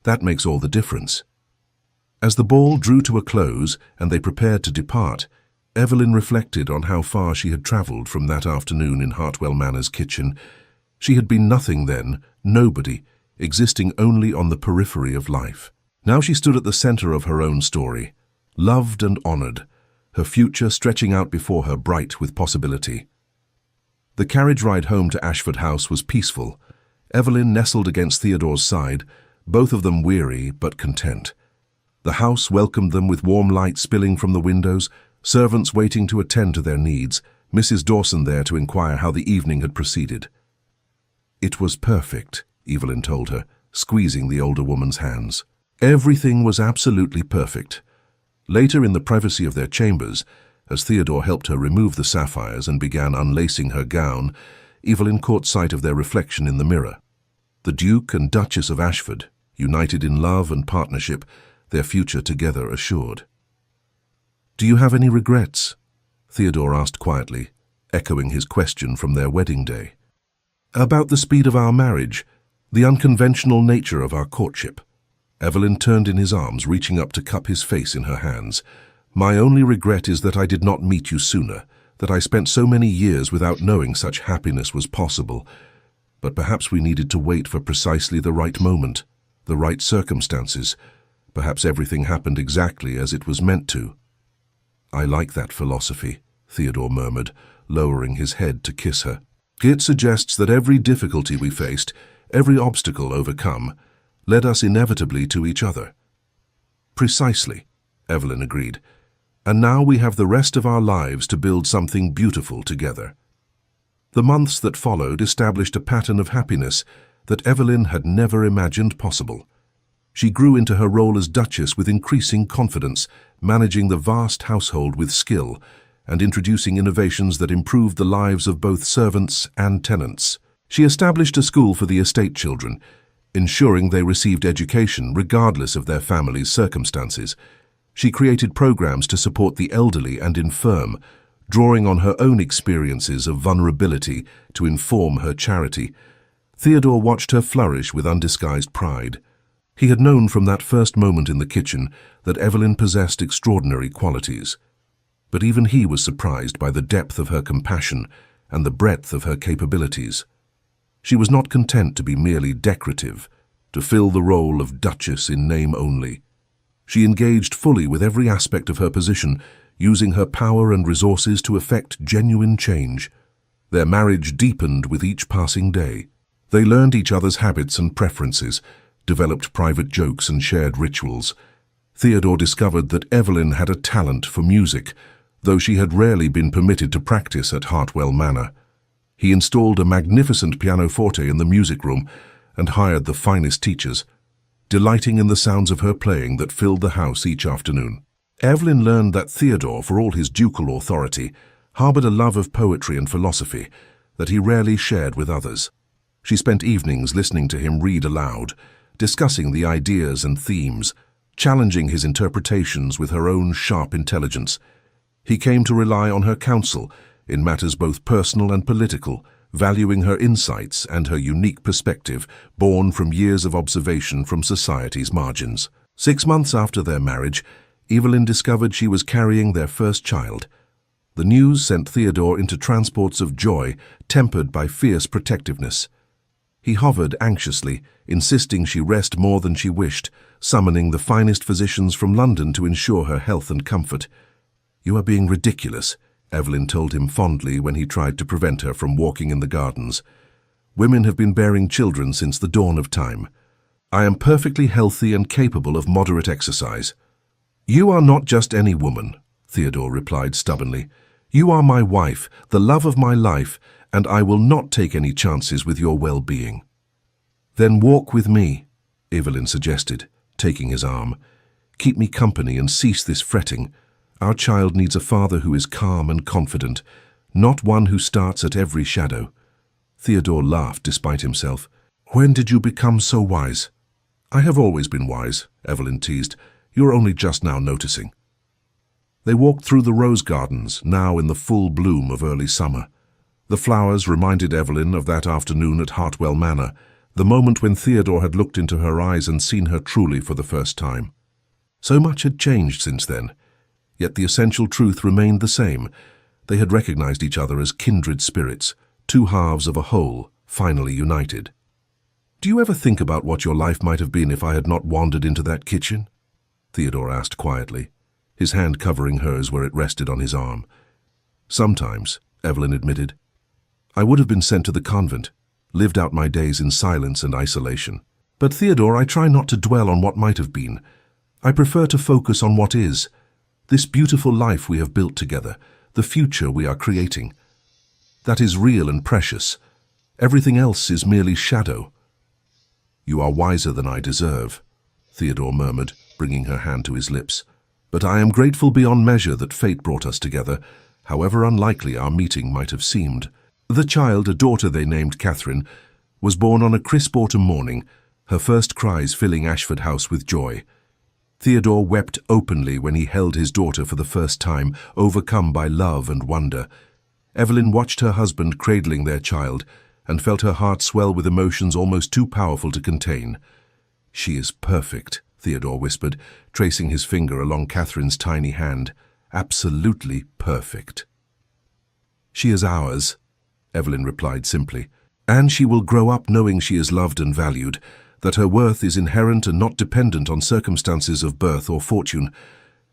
That makes all the difference." As the ball drew to a close and they prepared to depart, Evelyn reflected on how far she had travelled from that afternoon in Hartwell Manor's kitchen. She had been nothing then, nobody, existing only on the periphery of life. Now she stood at the centre of her own story, loved and honoured, her future stretching out before her bright with possibility. The carriage ride home to Ashford House was peaceful. Evelyn nestled against Theodore's side, both of them weary but content. The house welcomed them with warm light spilling from the windows, servants waiting to attend to their needs, Mrs. Dawson there to inquire how the evening had proceeded. "It was perfect," Evelyn told her, squeezing the older woman's hands. Everything was absolutely perfect. Later, in the privacy of their chambers, as Theodore helped her remove the sapphires and began unlacing her gown, Evelyn caught sight of their reflection in the mirror. The Duke and Duchess of Ashford, united in love and partnership, their future together assured. "Do you have any regrets?" Theodore asked quietly, echoing his question from their wedding day. "About the speed of our marriage, the unconventional nature of our courtship." Evelyn turned in his arms, reaching up to cup his face in her hands. "My only regret is that I did not meet you sooner, that I spent so many years without knowing such happiness was possible. But perhaps we needed to wait for precisely the right moment, the right circumstances. Perhaps everything happened exactly as it was meant to." "I like that philosophy," Theodore murmured, lowering his head to kiss her. "It suggests that every difficulty we faced, every obstacle overcome, led us inevitably to each other." "Precisely," Evelyn agreed. "And now we have the rest of our lives to build something beautiful together." The months that followed established a pattern of happiness that Evelyn had never imagined possible. She grew into her role as Duchess with increasing confidence, managing the vast household with skill and introducing innovations that improved the lives of both servants and tenants. She established a school for the estate children, ensuring they received education regardless of their family's circumstances. She created programs to support the elderly and infirm, drawing on her own experiences of vulnerability to inform her charity. Theodore watched her flourish with undisguised pride. He had known from that first moment in the kitchen that Evelyn possessed extraordinary qualities. But even he was surprised by the depth of her compassion and the breadth of her capabilities. She was not content to be merely decorative, to fill the role of Duchess in name only. She engaged fully with every aspect of her position, using her power and resources to effect genuine change. Their marriage deepened with each passing day. They learned each other's habits and preferences, developed private jokes and shared rituals. Theodore discovered that Evelyn had a talent for music, though she had rarely been permitted to practice at Hartwell Manor. He installed a magnificent pianoforte in the music room and hired the finest teachers, delighting in the sounds of her playing that filled the house each afternoon. Evelyn learned that Theodore, for all his ducal authority, harbored a love of poetry and philosophy that he rarely shared with others. She spent evenings listening to him read aloud, discussing the ideas and themes, challenging his interpretations with her own sharp intelligence. He came to rely on her counsel in matters both personal and political, valuing her insights and her unique perspective, born from years of observation from society's margins. 6 months after their marriage, Evelyn discovered she was carrying their first child. The news sent Theodore into transports of joy, tempered by fierce protectiveness. He hovered anxiously, insisting she rest more than she wished, summoning the finest physicians from London to ensure her health and comfort. "You are being ridiculous," Evelyn told him fondly when he tried to prevent her from walking in the gardens. "Women have been bearing children since the dawn of time. I am perfectly healthy and capable of moderate exercise." "You are not just any woman," Theodore replied stubbornly. "You are my wife, the love of my life, and I will not take any chances with your well-being." "Then walk with me," Evelyn suggested, taking his arm. "Keep me company and cease this fretting. Our child needs a father who is calm and confident, not one who starts at every shadow." Theodore laughed despite himself. "When did you become so wise?" "I have always been wise," Evelyn teased. "You're only just now noticing." They walked through the rose gardens, now in the full bloom of early summer. The flowers reminded Evelyn of that afternoon at Hartwell Manor, the moment when Theodore had looked into her eyes and seen her truly for the first time. So much had changed since then, yet the essential truth remained the same. They had recognized each other as kindred spirits, two halves of a whole, finally united. "Do you ever think about what your life might have been if I had not wandered into that kitchen?" Theodore asked quietly, his hand covering hers where it rested on his arm. "Sometimes," Evelyn admitted. "I would have been sent to the convent, lived out my days in silence and isolation. But Theodore, I try not to dwell on what might have been. I prefer to focus on what is. This beautiful life we have built together, the future we are creating. That is real and precious. Everything else is merely shadow." "You are wiser than I deserve," Theodore murmured, bringing her hand to his lips. "But I am grateful beyond measure that fate brought us together, however unlikely our meeting might have seemed." The child, a daughter they named Catherine, was born on a crisp autumn morning, her first cries filling Ashford House with joy. Theodore wept openly when he held his daughter for the first time, overcome by love and wonder. Evelyn watched her husband cradling their child and felt her heart swell with emotions almost too powerful to contain. "She is perfect," Theodore whispered, tracing his finger along Catherine's tiny hand. "Absolutely perfect." "She is ours," Evelyn replied simply, "and she will grow up knowing she is loved and valued, that her worth is inherent and not dependent on circumstances of birth or fortune.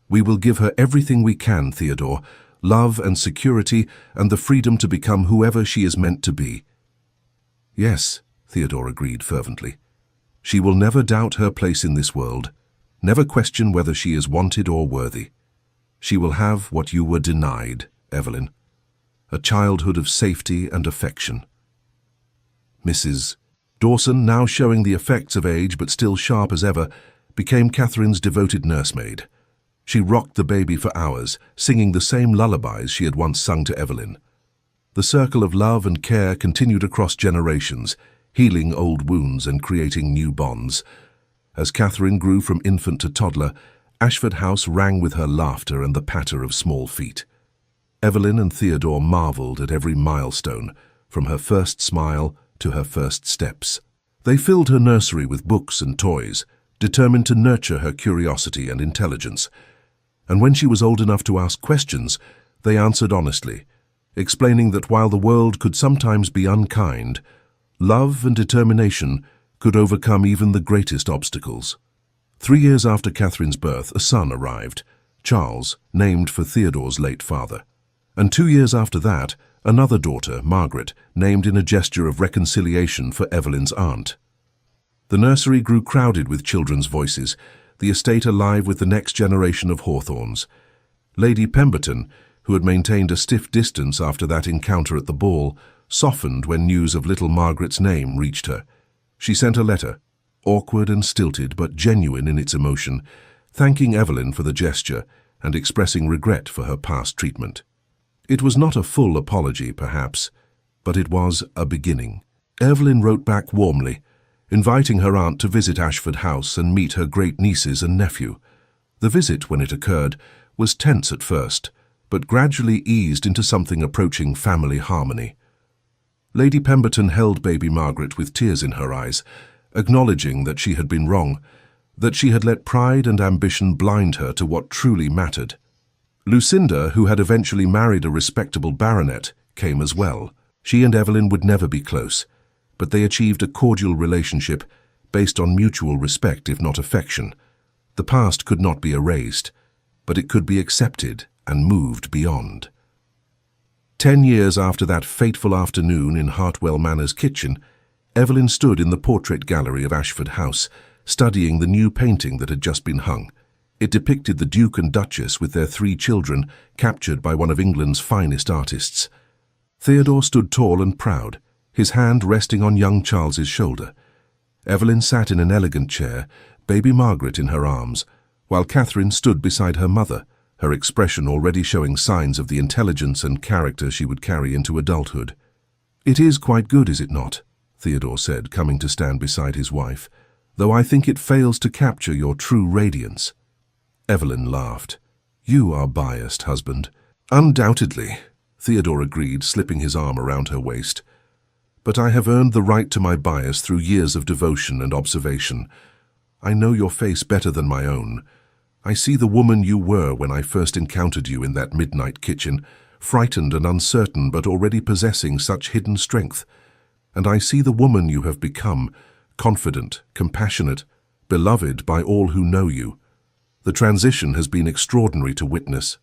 We will give her everything we can, Theodore, love and security and the freedom to become whoever she is meant to be." "Yes," Theodore agreed fervently. "She will never doubt her place in this world, never question whether she is wanted or worthy. She will have what you were denied, Evelyn, a childhood of safety and affection." Mrs. Dawson, now showing the effects of age but still sharp as ever, became Catherine's devoted nursemaid. She rocked the baby for hours, singing the same lullabies she had once sung to Evelyn. The circle of love and care continued across generations, healing old wounds and creating new bonds. As Catherine grew from infant to toddler, Ashford House rang with her laughter and the patter of small feet. Evelyn and Theodore marveled at every milestone, from her first smile to her first steps. They filled her nursery with books and toys, determined to nurture her curiosity and intelligence. And when she was old enough to ask questions, they answered honestly, explaining that while the world could sometimes be unkind, love and determination could overcome even the greatest obstacles. 3 years after Catherine's birth, a son arrived, Charles, named for Theodore's late father. And 2 years after that, another daughter, Margaret, named in a gesture of reconciliation for Evelyn's aunt. The nursery grew crowded with children's voices, the estate alive with the next generation of Hawthorns. Lady Pemberton, who had maintained a stiff distance after that encounter at the ball, softened when news of little Margaret's name reached her. She sent a letter, awkward and stilted but genuine in its emotion, thanking Evelyn for the gesture and expressing regret for her past treatment. It was not a full apology, perhaps, but it was a beginning. Evelyn wrote back warmly, inviting her aunt to visit Ashford House and meet her great-nieces and nephew. The visit, when it occurred, was tense at first, but gradually eased into something approaching family harmony. Lady Pemberton held baby Margaret with tears in her eyes, acknowledging that she had been wrong, that she had let pride and ambition blind her to what truly mattered. Lucinda, who had eventually married a respectable baronet, came as well. She and Evelyn would never be close, but they achieved a cordial relationship based on mutual respect, if not affection. The past could not be erased, but it could be accepted and moved beyond. 10 years after that fateful afternoon in Hartwell Manor's kitchen, Evelyn stood in the portrait gallery of Ashford House, studying the new painting that had just been hung. It depicted the Duke and Duchess with their 3 children, captured by one of England's finest artists. Theodore stood tall and proud, his hand resting on young Charles's shoulder. Evelyn sat in an elegant chair, baby Margaret in her arms, while Catherine stood beside her mother, her expression already showing signs of the intelligence and character she would carry into adulthood. "It is quite good, is it not?" Theodore said, coming to stand beside his wife, "though I think it fails to capture your true radiance." Evelyn laughed. "You are biased, husband." "Undoubtedly," Theodore agreed, slipping his arm around her waist. "But I have earned the right to my bias through years of devotion and observation. I know your face better than my own. I see the woman you were when I first encountered you in that midnight kitchen, frightened and uncertain but already possessing such hidden strength. And I see the woman you have become, confident, compassionate, beloved by all who know you. The transition has been extraordinary to witness."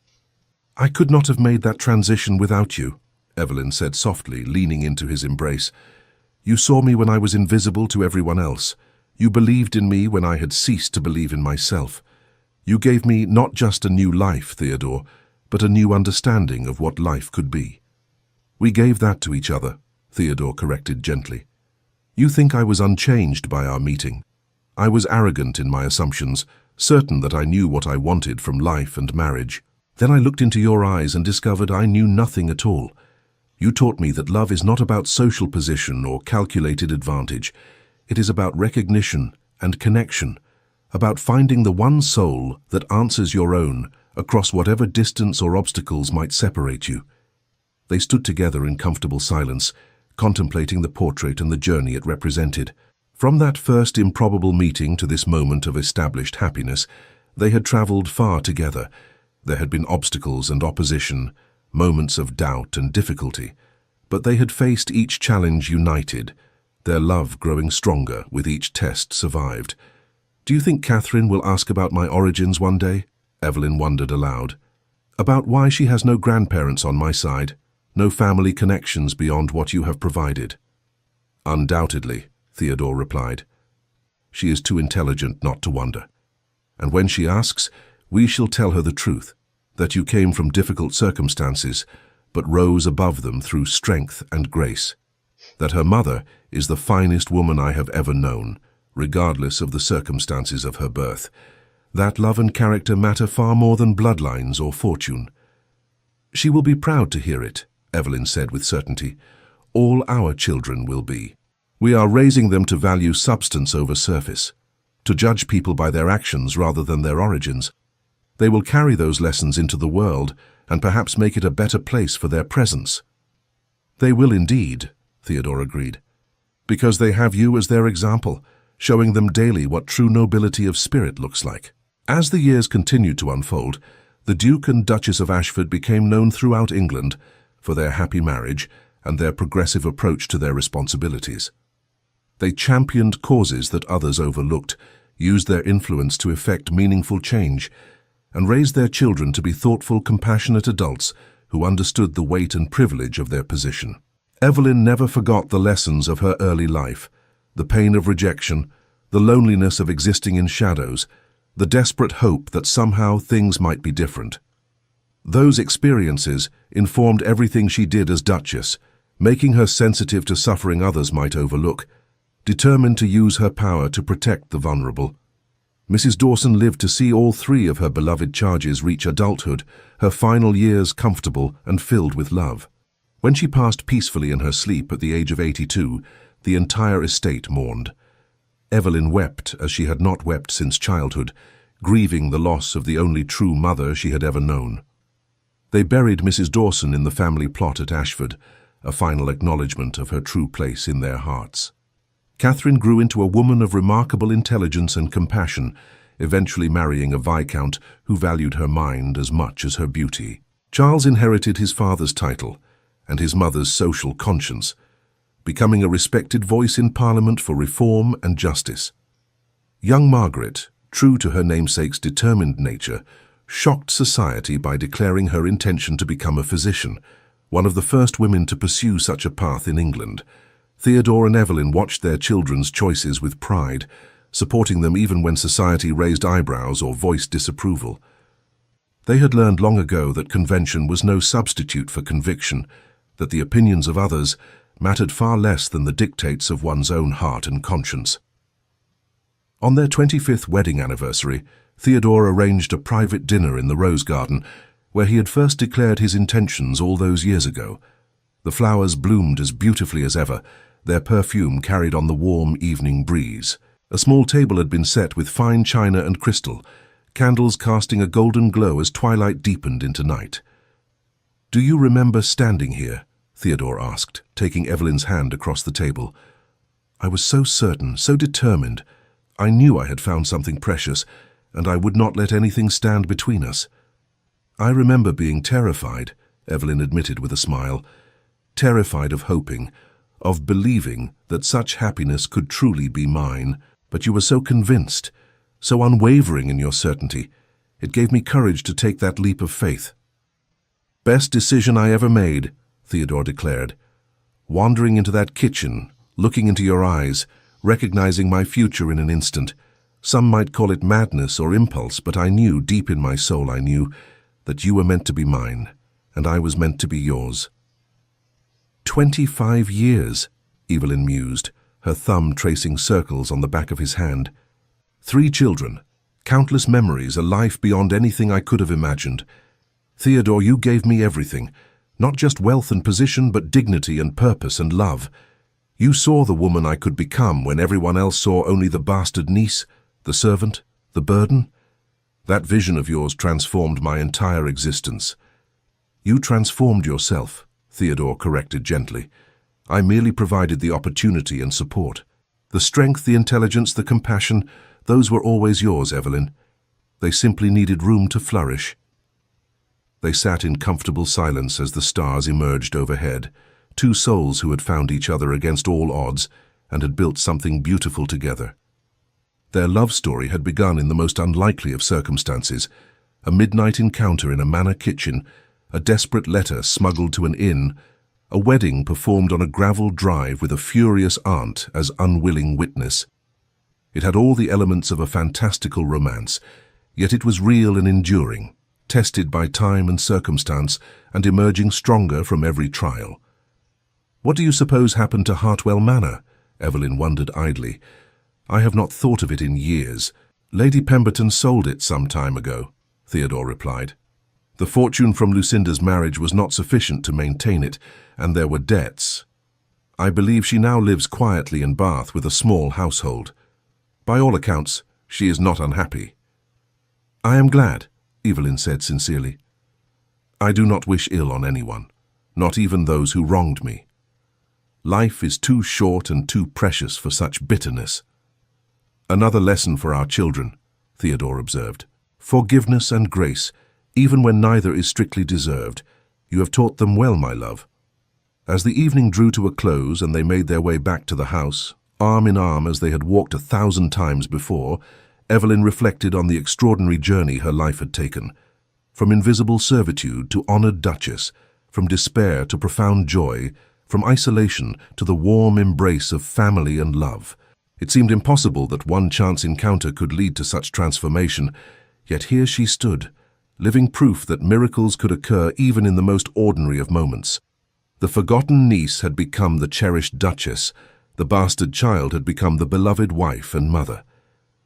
"I could not have made that transition without you," Evelyn said softly, leaning into his embrace. "You saw me when I was invisible to everyone else. You believed in me when I had ceased to believe in myself. You gave me not just a new life, Theodore, but a new understanding of what life could be." "We gave that to each other," Theodore corrected gently. "You think I was unchanged by our meeting. I was arrogant in my assumptions, certain that I knew what I wanted from life and marriage. Then I looked into your eyes and discovered I knew nothing at all. You taught me that love is not about social position or calculated advantage. It is about recognition and connection, about finding the one soul that answers your own across whatever distance or obstacles might separate you." They stood together in comfortable silence, contemplating the portrait and the journey it represented. From that first improbable meeting to this moment of established happiness, they had traveled far together. There had been obstacles and opposition, moments of doubt and difficulty, but they had faced each challenge united, their love growing stronger with each test survived. "Do you think Catherine will ask about my origins one day?" Evelyn wondered aloud. "About why she has no grandparents on my side, no family connections beyond what you have provided?" "Undoubtedly," Theodore replied. "She is too intelligent not to wonder. And when she asks, we shall tell her the truth, that you came from difficult circumstances, but rose above them through strength and grace. That her mother is the finest woman I have ever known, regardless of the circumstances of her birth. That love and character matter far more than bloodlines or fortune." "She will be proud to hear it," Evelyn said with certainty. "All our children will be. We are raising them to value substance over surface, to judge people by their actions rather than their origins. They will carry those lessons into the world and perhaps make it a better place for their presence." "They will indeed," Theodore agreed, "because they have you as their example, showing them daily what true nobility of spirit looks like." As the years continued to unfold, the Duke and Duchess of Ashford became known throughout England for their happy marriage and their progressive approach to their responsibilities. They championed causes that others overlooked, used their influence to effect meaningful change, and raised their children to be thoughtful, compassionate adults who understood the weight and privilege of their position. Evelyn never forgot the lessons of her early life, the pain of rejection, the loneliness of existing in shadows, the desperate hope that somehow things might be different. Those experiences informed everything she did as Duchess, making her sensitive to suffering others might overlook, determined to use her power to protect the vulnerable. Mrs. Dawson lived to see all 3 of her beloved charges reach adulthood, her final years comfortable and filled with love. When she passed peacefully in her sleep at the age of 82, the entire estate mourned. Evelyn wept as she had not wept since childhood, grieving the loss of the only true mother she had ever known. They buried Mrs. Dawson in the family plot at Ashford, a final acknowledgement of her true place in their hearts. Catherine grew into a woman of remarkable intelligence and compassion, eventually marrying a viscount who valued her mind as much as her beauty. Charles inherited his father's title and his mother's social conscience, becoming a respected voice in Parliament for reform and justice. Young Margaret, true to her namesake's determined nature, shocked society by declaring her intention to become a physician, one of the first women to pursue such a path in England. Theodore and Evelyn watched their children's choices with pride, supporting them even when society raised eyebrows or voiced disapproval. They had learned long ago that convention was no substitute for conviction, that the opinions of others mattered far less than the dictates of one's own heart and conscience. On their 25th wedding anniversary, Theodore arranged a private dinner in the Rose Garden, where he had first declared his intentions all those years ago. The flowers bloomed as beautifully as ever, their perfume carried on the warm evening breeze. A small table had been set with fine china and crystal, candles casting a golden glow as twilight deepened into night. "Do you remember standing here?" Theodore asked, taking Evelyn's hand across the table. "I was so certain, so determined. I knew I had found something precious, and I would not let anything stand between us." "I remember being terrified," Evelyn admitted with a smile. "Terrified of hoping, of believing that such happiness could truly be mine. But you were so convinced, so unwavering in your certainty. It gave me courage to take that leap of faith." "Best decision I ever made," Theodore declared. "Wandering into that kitchen, looking into your eyes, recognizing my future in an instant. Some might call it madness or impulse, but I knew, deep in my soul I knew, that you were meant to be mine, and I was meant to be yours." 25 years, Evelyn mused, her thumb tracing circles on the back of his hand. 3 children, countless memories, a life beyond anything I could have imagined. Theodore, you gave me everything, not just wealth and position, but dignity and purpose and love. You saw the woman I could become when everyone else saw only the bastard niece, the servant, the burden. That vision of yours transformed my entire existence. "You transformed yourself," Theodore corrected gently. "I merely provided the opportunity and support. The strength, the intelligence, the compassion, those were always yours, Evelyn. They simply needed room to flourish." They sat in comfortable silence as the stars emerged overhead, 2 souls who had found each other against all odds and had built something beautiful together. Their love story had begun in the most unlikely of circumstances: a midnight encounter in a manor kitchen, a desperate letter smuggled to an inn, a wedding performed on a gravel drive with a furious aunt as unwilling witness. It had all the elements of a fantastical romance, yet it was real and enduring, tested by time and circumstance and emerging stronger from every trial. "What do you suppose happened to Hartwell Manor?" Evelyn wondered idly. "I have not thought of it in years. Lady Pemberton sold it some time ago," Theodore replied. "The fortune from Lucinda's marriage was not sufficient to maintain it, and there were debts. I believe she now lives quietly in Bath with a small household. By all accounts, she is not unhappy." "I am glad," Evelyn said sincerely. "I do not wish ill on anyone, not even those who wronged me. Life is too short and too precious for such bitterness." "Another lesson for our children," Theodore observed. "Forgiveness and grace, even when neither is strictly deserved. You have taught them well, my love." As the evening drew to a close and they made their way back to the house, arm in arm as they had walked 1,000 times before, Evelyn reflected on the extraordinary journey her life had taken. From invisible servitude to honored Duchess, from despair to profound joy, from isolation to the warm embrace of family and love. It seemed impossible that one chance encounter could lead to such transformation, yet here she stood, living proof that miracles could occur even in the most ordinary of moments. The forgotten niece had become the cherished Duchess, the bastard child had become the beloved wife and mother.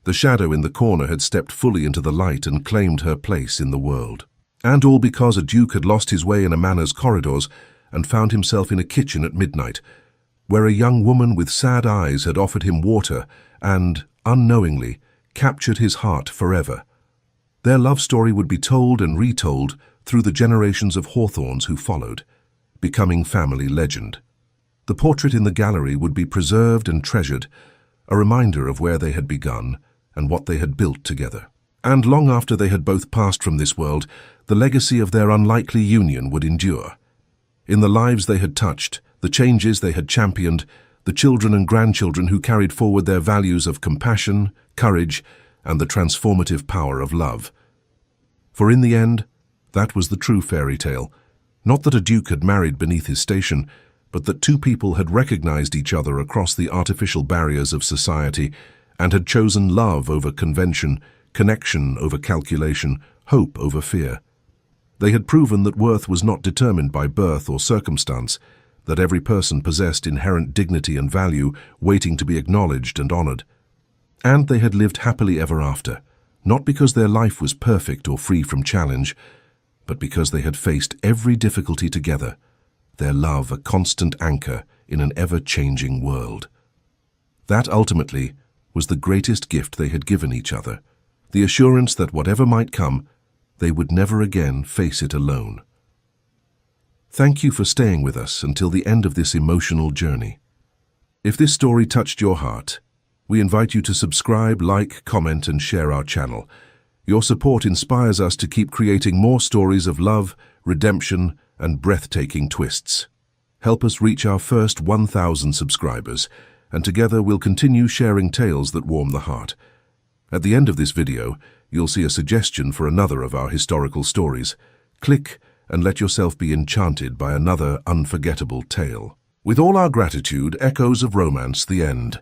The shadow in the corner had stepped fully into the light and claimed her place in the world. And all because a duke had lost his way in a manor's corridors and found himself in a kitchen at midnight, where a young woman with sad eyes had offered him water and, unknowingly, captured his heart forever. Their love story would be told and retold through the generations of Hawthorns who followed, becoming family legend. The portrait in the gallery would be preserved and treasured, a reminder of where they had begun and what they had built together. And long after they had both passed from this world, the legacy of their unlikely union would endure. In the lives they had touched, the changes they had championed, the children and grandchildren who carried forward their values of compassion, courage, and the transformative power of love. For in the end, that was the true fairy tale. Not that a duke had married beneath his station, but that two people had recognized each other across the artificial barriers of society and had chosen love over convention, connection over calculation, hope over fear. They had proven that worth was not determined by birth or circumstance, that every person possessed inherent dignity and value waiting to be acknowledged and honored. And they had lived happily ever after, not because their life was perfect or free from challenge, but because they had faced every difficulty together, their love a constant anchor in an ever-changing world. That ultimately was the greatest gift they had given each other, the assurance that whatever might come, they would never again face it alone. Thank you for staying with us until the end of this emotional journey. If this story touched your heart, we invite you to subscribe, like, comment, and share our channel. Your support inspires us to keep creating more stories of love, redemption, and breathtaking twists. Help us reach our first 1,000 subscribers, and together we'll continue sharing tales that warm the heart. At the end of this video, you'll see a suggestion for another of our historical stories. Click and let yourself be enchanted by another unforgettable tale. With all our gratitude, Echoes of Romance, the end.